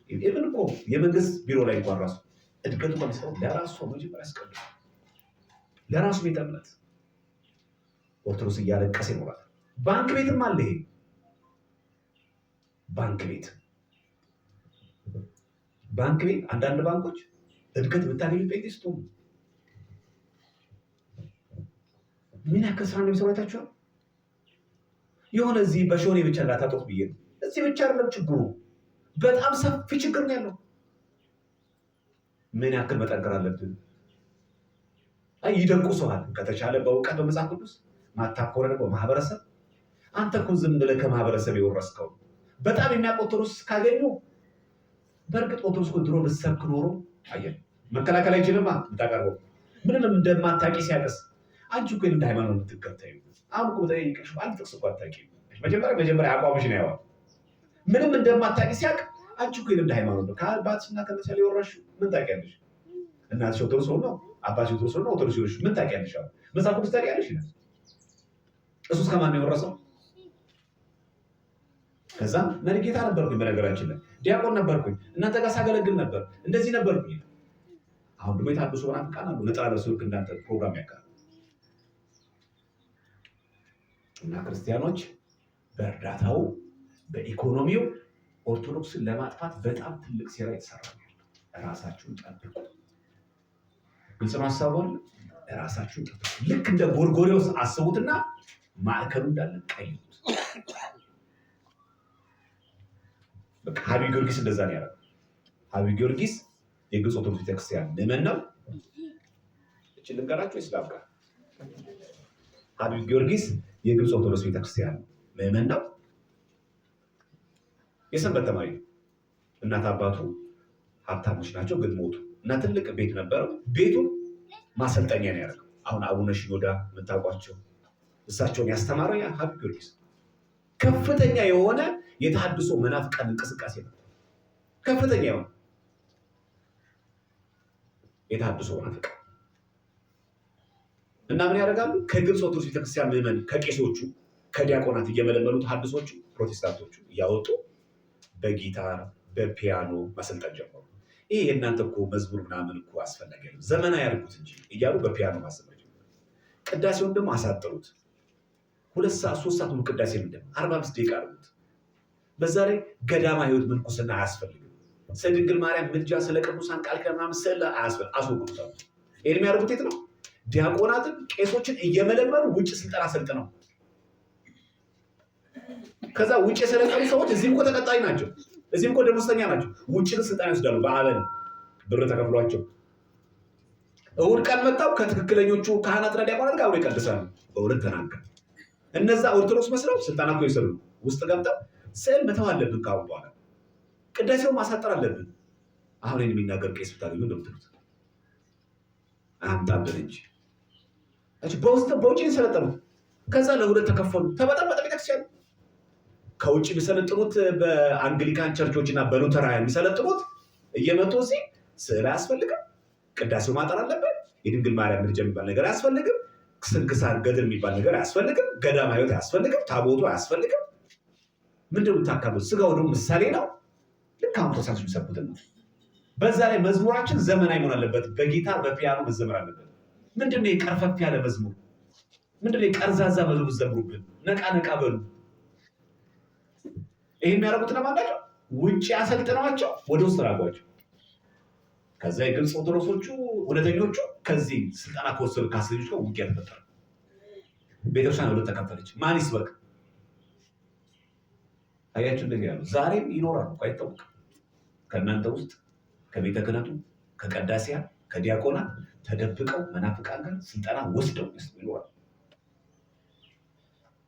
ኢቭን እኮ የመንግስት ቢሮ ላይ እንኳን ራሱ እድገቱ ከሚሰጠው ለራሱ መጀመሪያ ያስቀድሙ። ለራሱ ቤተ እምነት ኦርቶዶክስ እያለቀሰ ይኖራል። ባንክ ቤትም አለ። ይሄ ባንክ ቤት አንዳንድ ባንኮች እድገት ብታገኙ ጴንጤስቶ ምን ያክል ስራ ነው የሚሰሩ አይታችኋል? የሆነ እዚህ በሾኔ ብቻ እንዳታጦት ብዬ ነው። እዚህ ብቻ አይደለም ችግሩ፣ በጣም ሰፊ ችግር ነው ያለው። ምን ያክል መጠንከር አለብን? ይደቁሰዋል። ከተቻለ በእውቀት በመጽሐፍ ቅዱስ ማታኮረ ደግሞ ማህበረሰብ። አንተ እኮ ዝም ብለህ ከማህበረሰብ የወረስከው በጣም የሚያውቅ ኦርቶዶክስ ካገኙ በእርግጥ ኦርቶዶክስ ድሮ ብትሰብክ ኖሮ አየህ መከላከል አይችልም። የምታቀርበው ምንም እንደማታውቂ ሲያቅስ አንቺ እኮ እንደ ሃይማኖት የምትከተዩ አሁን እኮ ጠይቀሽ አንድ ጥቅስ እኮ አታውቂም። መጀመሪያ አቋምሽን ያየዋል። ምንም እንደማታውቂ ሲያውቅ አንቺ እኮ እንደ ሃይማኖት ነው ከአባትሽና ከመሰል የወረስሽው ምን ታውቂያለሽ? እናትሽ ኦርቶዶክስ ሆኖ አባትሽ ኦርቶዶክስ ሆኖ ኦርቶዶክስ ሆነሽ ምን ታውቂያለሽ? መጽሐፍ ቅዱስ ታውቂያለሽ? እሱስ ከማን ነው የወረሰው? ከዛ መሪጌታ ነበርኩኝ፣ በነገራችን ላይ ዲያቆን ነበርኩኝ፣ እናንተ ጋር ሳገለግል ነበር፣ እንደዚህ ነበርኩኝ። አሁን ደግሞ የታደሱ መናፍቃን አሉ፣ ነጠላ ለብሰው ልክ እንዳንተ ፕሮግራም ያውቃሉ። እና ክርስቲያኖች በእርዳታው በኢኮኖሚው ኦርቶዶክስን ለማጥፋት በጣም ትልቅ ሴራ የተሰራ ነው። ራሳችሁን ጠብቁ። ግልጽ ነው ሀሳቡ። ራሳችሁን ጠብቁ። ልክ እንደ ጎርጎርዮስ አስቡትና ማዕከሉ እንዳለ ቀይሩት። በቃ ሀቢብ ጊዮርጊስ እንደዛ ነው ያደረገው። ሀቢብ ጊዮርጊስ የግብፅ ኦርቶዶክስ ቤተክርስቲያን ምዕመን ነው። እቺ ልንገራችሁ ኢስላም ጋር ሀቢብ ጊዮርጊስ የግብፅ ኦርቶዶክስ ቤተክርስቲያን ምዕመን ነው። የሰንበት ተማሪ እናት አባቱ ሀብታሞች ናቸው፣ ግን ሞቱ እና ትልቅ ቤት ነበረው። ቤቱን ማሰልጠኛ ነው ያደረገው። አሁን አቡነ ሽኖዳ የምታውቋቸው እሳቸውን ያስተማረው ያ ሀቢብ ጊዮርጊስ ከፍተኛ የሆነ የተሐድሶ መናፍቃን እንቅስቃሴ ነው። ከፍተኛ የሆነ የተሐድሶ መናፍቃን እና ምን ያደርጋሉ? ከግብፅ ኦርቶዶክስ ቤተክርስቲያን ምዕመን ከቄሶቹ ከዲያቆናት እየመለመሉ ተሐድሶቹ ፕሮቴስታንቶቹ እያወጡ በጊታር በፒያኖ ማሰልጠን ጀመሩ። ይሄ የእናንተ እኮ መዝሙር ምናምን እኮ አስፈላጊ ነው፣ ዘመናዊ ያድርጉት እንጂ እያሉ በፒያኖ ማሰልጠን ጀመሩ። ቅዳሴውን ደግሞ አሳጥሩት። 2 ሰዓት 3 ሰዓት ቅዳሴ ምንድን 45 ደቂቃ አድርጉት። በዛ ላይ ገዳማ ህይወት ምንኩስና አያስፈልግም። ስለ ድንግል ማርያም ምልጃ፣ ስለ ቅዱሳን ቃል ኪዳን ምናምን ስለ አያስፈልግም። አስወግዱታል። ይሄን የሚያደርጉት የት ነው? ዲያቆናትን ቄሶችን እየመለመሉ ውጭ ስልጠና ሰልጥነው ከዛ ውጭ የሰለጠኑ ሰዎች እዚህም እኮ ተቀጣይ ናቸው፣ እዚህም እኮ ደሞዝተኛ ናቸው። ውጭ ስልጠና ይወስዳሉ። በአበል ብር ተከፍሏቸው እሑድ ቀን መጣው ከትክክለኞቹ ካህናትና ዲያቆናት ጋር አብረው ይቀድሳሉ። በእውነት ተናገር። እነዛ ኦርቶዶክስ መስለው ስልጠና እኮ ይሰሩ ውስጥ ገብተው ስዕል መተው አለብን። ካሁን በኋላ ቅዳሴውን ማሳጠር አለብን። አሁን የሚናገር ቄስ ብታገኙ እንደምትሉት አምጣብን እንጂ በውጭ የሰለጠኑት ከዛ ለሁለት ተከፈሉ። ተበጠበጠ ቤተክርስቲያኑ። ከውጭ የሚሰለጥኑት በአንግሊካን ቸርቾች እና በሉተራውያን የሚሰለጥኑት እየመጡ እዚህ ስዕል አያስፈልግም፣ ቅዳሴው ማጠር አለበት፣ የድንግል ማርያም ምልጃ የሚባል ነገር አያስፈልግም፣ ስንክሳር ገድል የሚባል ነገር አያስፈልግም፣ ገዳማ ሕይወት አያስፈልግም፣ ታቦቱ አያስፈልግም። ምንድን ነው የምታካብሉት? ስጋው ደግሞ ምሳሌ ነው። ልክ አሁን ፕሮቴስታንቶች የሚሰብኩትን ነው። በዛ ላይ መዝሙራችን ዘመናዊ መሆን አለበት። በጊታር በፒያኖ መዘመር አለበት። ምንድን ነው የቀርፈፍ ያለ መዝሙር? ምንድን ነው የቀርዛዛ መዝሙር ዘምሩብን? ነቃ ነቃ በሉ። ይህ የሚያደርጉት ለማን ናቸው? ውጭ አሰልጥነዋቸው ወደ ውስጥ ራጓቸው። ከዛ የግብፅ ኦርቶዶክሶቹ እውነተኞቹ ከዚህ ስልጠና ከወሰዱ ከአስለኞች ጋር ውጊያ ተፈጠረ። ቤተክርስቲያን ሁለት ተከፈለች። ማን ይስበክ? አያችሁ፣ እንደዚህ ያሉ ዛሬም ይኖራሉ እኮ አይታወቅም። ከእናንተ ውስጥ ከቤተ ክህነቱ ከቀዳሲያ ከዲያቆናት ተደብቀው መናፍቃን ጋር ስልጠና ወስደው ይኖራሉ።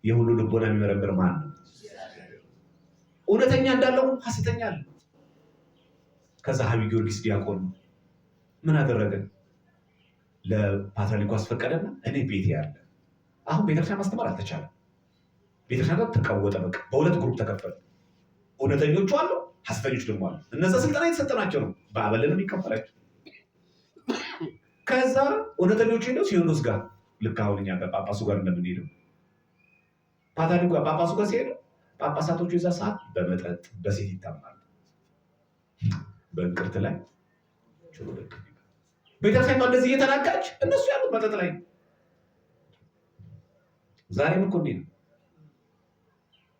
የሁሉ ልቦና የሚመረምር ማን ነው? እውነተኛ እንዳለው ሐሰተኛ አለ። ከዛ ሀቢብ ጊዮርጊስ ዲያቆን ምን አደረገ? ለፓትርያርኩ አስፈቀደና እኔ ቤቴ ያለ አሁን ቤተክርስቲያን ማስተማር አልተቻለም። ቤተክርስቲያን ተቀወጠ። በቃ በሁለት ግሩፕ ተከፈለ። እውነተኞቹ አሉ፣ ሐሰተኞች ደግሞ አሉ። እነዛ ስልጠና የተሰጠናቸው ነው፣ በአበል ነው የሚከፈላቸው። ከዛ እውነተኞቹ ሄደው ሲኖዶስ ጋር ልክ አሁን እኛ ጳጳሱ ጋር እንደምንሄደው ፓትርያርኩ ጋር ጳጳሱ ጋር ሲሄዱ ጳጳሳቶቹ የዛ ሰዓት በመጠጥ በሴት ይታማሉ። በእንቅርት ላይ ችሎ ደግ ቤተክርስቲያኗ እንደዚህ እየተናጋች እነሱ ያሉት መጠጥ ላይ። ዛሬም እኮ እንዲህ ነው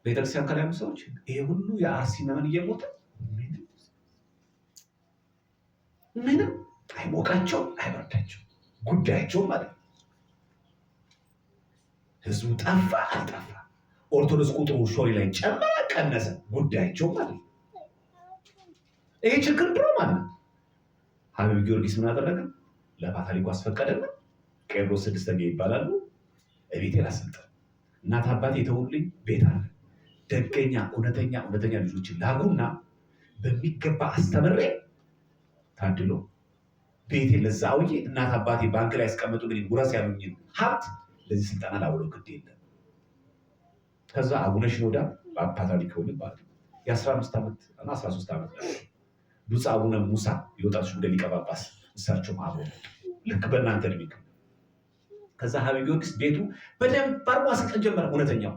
ቤተክርስቲያን ከላይ ያሉ ሰዎች። ይሄ ሁሉ የአርሲ መመን እየሞተ ምንም አይሞቃቸው አይበርዳቸው፣ ጉዳያቸው ማለት ነው። ህዝቡ ጠፋ አልጠፋ፣ ኦርቶዶክስ ቁጥሩ ሾሪ ላይ ጨመረ ቀነሰ፣ ጉዳያቸው ማለት ነው። ይሄ ችግር ድሮ ማለት ሀቢብ ጊዮርጊስ ምን አደረገ? ለፓትርያርኩ አስፈቀደና ቄርሎስ ስድስተኛ ይባላሉ እቤቴ ላሰልጥን፣ እናት አባቴ የተውልኝ ቤት አለ፣ ደገኛ እውነተኛ ልጆችን ላኩና በሚገባ አስተምሬ ታድሎ ቤቴ ለዛ አውዬ እናት አባቴ ባንክ ላይ ያስቀመጡልኝ ውረስ ያሉኝን ሀብት ለዚህ ስልጠና ላውለው ግድ የለም። ከዛ አቡነ ሽኖዳ ፓትርያርክ ሆኑ ማለት ነው። የ15 ዓመት እና 13 ዓመት ብፁዕ አቡነ ሙሳ የወጣቶች ጉዳይ ሊቀ ጳጳስ እሳቸውም አብሮ ልክ በእናንተ እድሜ። ከዛ ሀቢብ ጊዮርጊስ ቤቱ በደንብ አርጎ አሰልጠን ጀመረ። እውነተኛው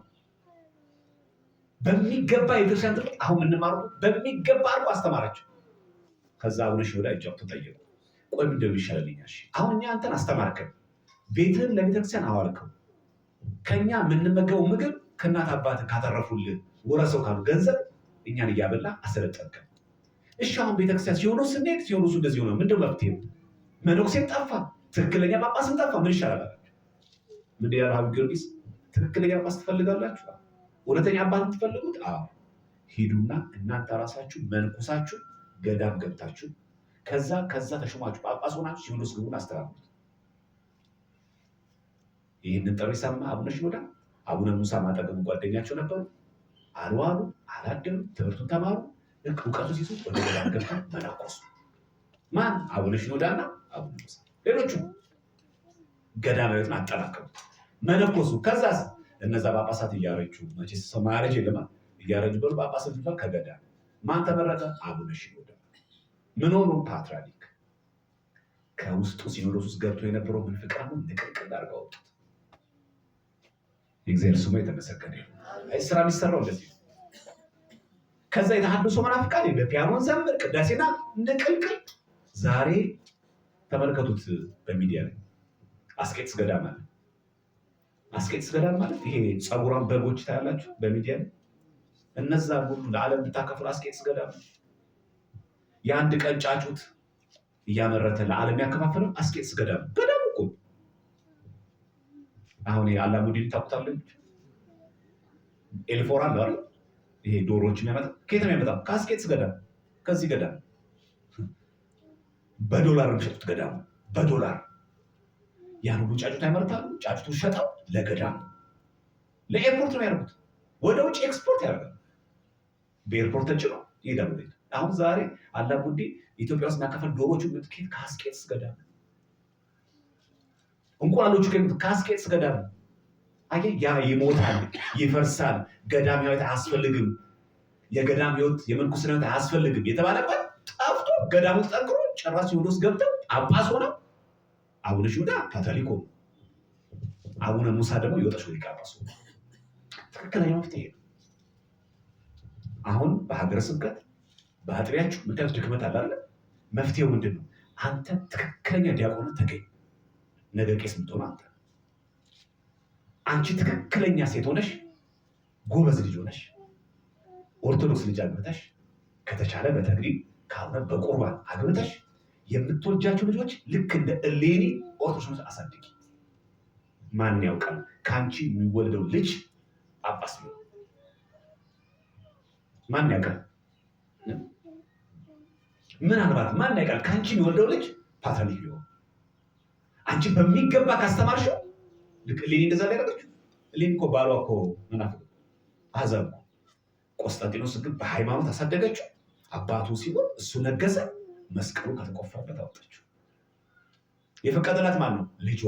በሚገባ የቤተክርስቲያን ትምህርት አሁን የምንማሩ በሚገባ አርጎ አስተማራቸው። ከዛ አቡነ ሽኖዳ እጅ አውጥተው ጠየቁ፣ ቆይ ምንድን ነው ይሻለኛል? አሁን እኛ አንተን አስተማርከን፣ ቤትህን ለቤተክርስቲያን አዋልከው፣ ከኛ የምንመገበው ምግብ ከእናት አባት ካተረፉልህ ወረሰው ካሉ ገንዘብ እኛን እያበላ አሰለጠንከን። እሺ አሁን ቤተክርስቲያን ሲሆኑ ስንሄድ ሲሆኑ እንደዚህ ሆነ፣ ምንድን ነው መፍትሄው? መነኩሴም ጠፋ፣ ትክክለኛ ጳጳስም ጠፋ። ምን ይሻላል? ምንድን ያለው ሀቢብ ጊዮርጊስ፣ ትክክለኛ ጳጳስ ትፈልጋላችሁ? እውነተኛ አባት ትፈልጉት? አዎ ሂዱና እናንተ ራሳችሁ መንኩሳችሁ ገዳም ገብታችሁ ከዛ ተሾማችሁ ጳጳስ ሆናችሁ ሲኖዶስ ግቡን አስተላልፉት። ይህንን ጥሪ ሰማ አቡነ ሽኖዳ። አቡነ ሙሳ ማጠገቡ ጓደኛቸው ነበሩ። አልዋሉ አላደሩ፣ ትምህርቱን ተማሩ። ልክ እውቀቱ ሲሱ ወደ ገዳም ገብተው መነኮሱ። ማን? አቡነ ሽኖዳና አቡነ ሙሳ። ሌሎቹ ገዳማዊትን አጠናከሩ፣ መነኮሱ። ከዛስ እነዛ ጳጳሳት እያረጁ፣ መቼስ ሰው ማያረጅ የለማ፣ እያረጁ በሉ ጳጳሳት ከገዳም ማን ተመረጠ? አቡነ ሽኖዳ። ምን ሆኑ? ፓትርያርክ። ከውስጡ ሲኖዶስ ውስጥ ገብቶ የነበረው ምንፍቅናውን ንቅልቅል አድርገው አወጡት። የእግዚአብሔር ስሙ የተመሰገነ ይሁን። ስራ የሚሰራው እንደዚህ ነው። ከዛ የተሐድሶ መናፍቃን በፒያኖን ዘምር ቅዳሴና ንቅልቅል። ዛሬ ተመልከቱት በሚዲያ ላይ አስቄጥስ ገዳም አለ። አስቄጥስ ገዳም ማለት ይሄ ፀጉሯን በጎች ታያላችሁ በሚዲያ ላይ። እነዛ ሁሉ ለዓለም ብታከፍሉ አስቄጥስ ገዳም የአንድ ቀን ጫጩት እያመረተ ለዓለም ያከፋፈለው አስቄጥስ ገዳም። ገዳም እኮ አሁን አላሙዲን ታውቁታለች። ኤልፎራ ነው አይደል? ይሄ ዶሮዎች የሚያመጣ ከየት ነው የሚያመጣው? ከአስቄጥስ ገዳም። ከዚህ ገዳም በዶላር የሚሸጡት ገዳም በዶላር ያን ሁሉ ጫጩት ያመርታሉ። ጫጩቱ ሸጠው ለገዳም ለኤርፖርት ነው ያደርጉት። ወደ ውጭ ኤክስፖርት ያደርጋሉ። በኤርፖርት ተጭነው ይሄዳሉ። አሁን ዛሬ አላሙዲ ኢትዮጵያ ውስጥ የሚያከፈል ዶሮዎቹ ምትኬት ከአስቄጥስ ገዳም፣ እንቁላሎቹ ከአስቄጥስ ገዳም። አየህ፣ ያ ይሞታል፣ ይፈርሳል። ገዳም ህይወት አያስፈልግም፣ የገዳም ህይወት የምንኩስና ህይወት አያስፈልግም የተባለበት ጠፍቶ ገዳሙ ተጠንክሮ ጭራሽ ሲኖዶስ ገብተው ጳጳስ ሆነው አቡነ ሽኖዳ ፓትርያርክ ሆኑ። አቡነ ሙሳ ደግሞ የወጣቶች ሊቀ ጳጳስ ሆኑ። ትክክለኛ መፍትሄ ነው። አሁን በሀገረ ስብከት በአጥቢያችሁ ምክንያቱ ድክመት አለ አይደል? መፍትሄው ምንድን ነው? አንተ ትክክለኛ ዲያቆን ተገኝ። ነገ ቄስ የምትሆነው አንተ። አንቺ ትክክለኛ ሴት ሆነሽ ጎበዝ ልጅ ሆነሽ ኦርቶዶክስ ልጅ አግብተሽ ከተቻለ በተግሪም ካልሆነ በቁርባን አግብተሽ የምትወልጃቸው ልጆች ልክ እንደ እሌኒ ኦርቶዶክስ አሳድጊ። ማን ያውቃል ከአንቺ የሚወልደው ልጅ ጳጳስ ነው? ማን ያውቃል? ምናልባት ማን ያውቃል ከአንቺ የሚወልደው ልጅ ፓትርያርክ ቢሆን? አንቺ በሚገባ ካስተማርሽው ልክ እሌኒ እንደዛ ሊያደርገችው። እሌኒ እኮ ባሏ እኮ መናፍቅ አሕዛብ ነው። ቆስጠንጢኖስ ግን በሃይማኖት አሳደገችው። አባቱ ሲሆን እሱ ነገሰ። መስቀሉ ከተቆፈረበት አወጣችው። የፈቀደላት ማን ነው? ልጇ።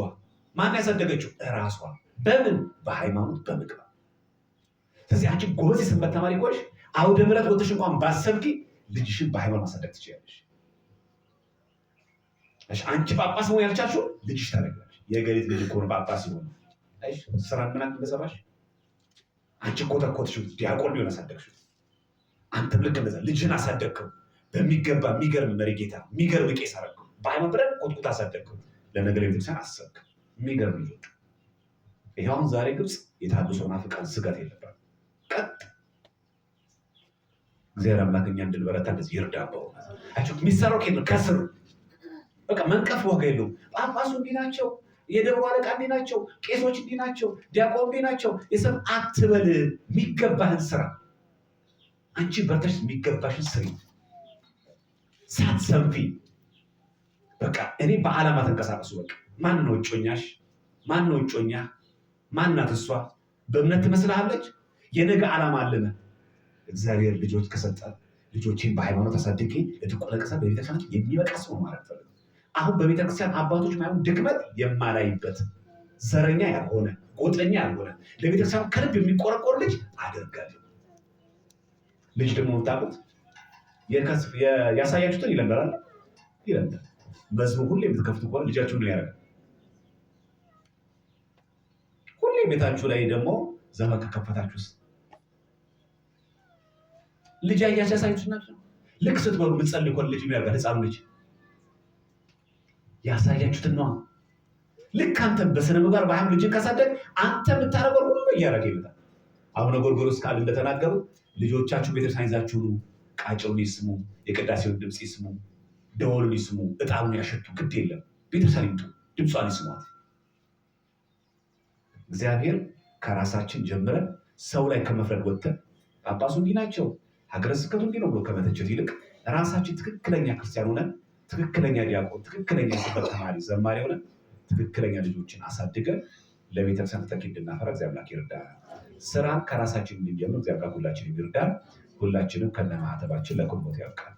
ማን ያሳደገችው? እራሷ። በምን? በሃይማኖት በምግባር። ስለዚህ አንቺ ጎበዝ የሰንበት ተማሪ ከሆንሽ አውደ ምሕረት ወጥተሽ እንኳን ባሰብኪ ልጅሽን በሃይማኖት ማሳደግ ትችላለሽ። አንቺ ጳጳስ መሆን ያልቻልሽው ልጅሽ ታደርጋለሽ። የገሊት ልጅ እኮ ነው ጳጳስ ሲሆን ስራ ምናምን እንደሰራሽ አንቺ ኮተኮትሽው ዲያቆን ሊሆን አሳደግሽው። አንተም ልክ እንደዛ ልጅህን አሳደግከው በሚገባ። የሚገርም መሪጌታ፣ የሚገርም ቄስ አደረግከው። በሃይማኖት ብለን ኮትኩት አሳደግከው። ለነገር ቤተክርስቲያን አሰብክ። የሚገርም ልጅ። ይሄ አሁን ዛሬ ግብፅ የተሐድሶ መናፍቃን ስጋት የለባትም። ቀጥ እግዚአብሔር አምላክ እኛ እንድንበረታ እንደዚህ ይርዳን። በእውነት የሚሰራው ከስር በቃ መንቀፍ ዋጋ የለውም። ጳጳሱ እንዲህ ናቸው፣ የደብሩ አለቃ እንዲህ ናቸው፣ ቄሶች እንዲህ ናቸው፣ ዲያቆን እንዲህ ናቸው። የሰብ አትበል። የሚገባህን ስራ። አንቺ በርተሽ የሚገባሽን ስሪ። ሳትሰንፊ በቃ እኔ በዓላማ ተንቀሳቀሱ። በቃ ማን ነው እጮኛሽ? ማን ነው እጮኛ? ማናት እሷ? በእምነት ትመስልሃለች? የነገ ዓላማ አለን። እግዚአብሔር ልጆች ከሰጠ ልጆችን በሃይማኖት አሳድጌ ለድቁለቅሳ በቤተክርስቲያን የሚበቃ ሰው ማለት ፈልግ። አሁን በቤተክርስቲያን አባቶች ማይሆን ድክመት የማላይበት ዘረኛ ያልሆነ ጎጠኛ ያልሆነ ለቤተክርስቲያን ከልብ የሚቆረቆር ልጅ አደርጋለሁ። ልጅ ደግሞ የምታውቁት ያሳያችሁትን ይለምዳል። መዝሙር ሁሌ የምትከፍቱ ከሆነ ልጃችሁ ነው ያደርጋል። ሁሌ ቤታችሁ ላይ ደግሞ ዘመን ከከፈታችሁ ውስጥ ልጅ ያሳያችሁ ናቸው። ልክ ስትበሉ ምትጸልይ ከሆነ ልጅ ያደርጋል። ህፃኑ ልጅ ያሳያችሁትን ነው። ልክ አንተ በስነ ምግባር በሃይም ልጅን ካሳደግ አንተ የምታደርገው ሁሉ እያደረገ ይመጣል። አቡነ ጎርጎርዮስ ቃል እንደተናገሩ ልጆቻችሁ ቤተክርስቲያን ይዛችሁ ኑ፣ ቃጭውን ይስሙ፣ የቅዳሴውን ድምፅ ይስሙ፣ ደወሉን ይስሙ፣ እጣኑን ያሸቱ፣ ግድ የለም ቤተክርስቲያን ይምጡ፣ ድምጿን ይስሟት። እግዚአብሔር ከራሳችን ጀምረን ሰው ላይ ከመፍረድ ወጥተን ጳጳሱ እንዲህ ናቸው፣ ሀገረ ስብከቱ እንዲህ ነው ብሎ ከመተቸት ይልቅ ራሳችን ትክክለኛ ክርስቲያን ሆነን ትክክለኛ ዲያቆን፣ ትክክለኛ የሰንበት ተማሪ ዘማሪ ሆነን ትክክለኛ ልጆችን አሳድገን ለቤተክርስቲያን ተተኪ እንድናፈራ እግዚአብሔር አምላክ ይርዳል። ስራን ከራሳችን እንድንጀምር እግዚአብሔር ሁላችንም ይርዳል። ሁላችንም ከነማህተባችን ለቁም ሞት ያብቃል።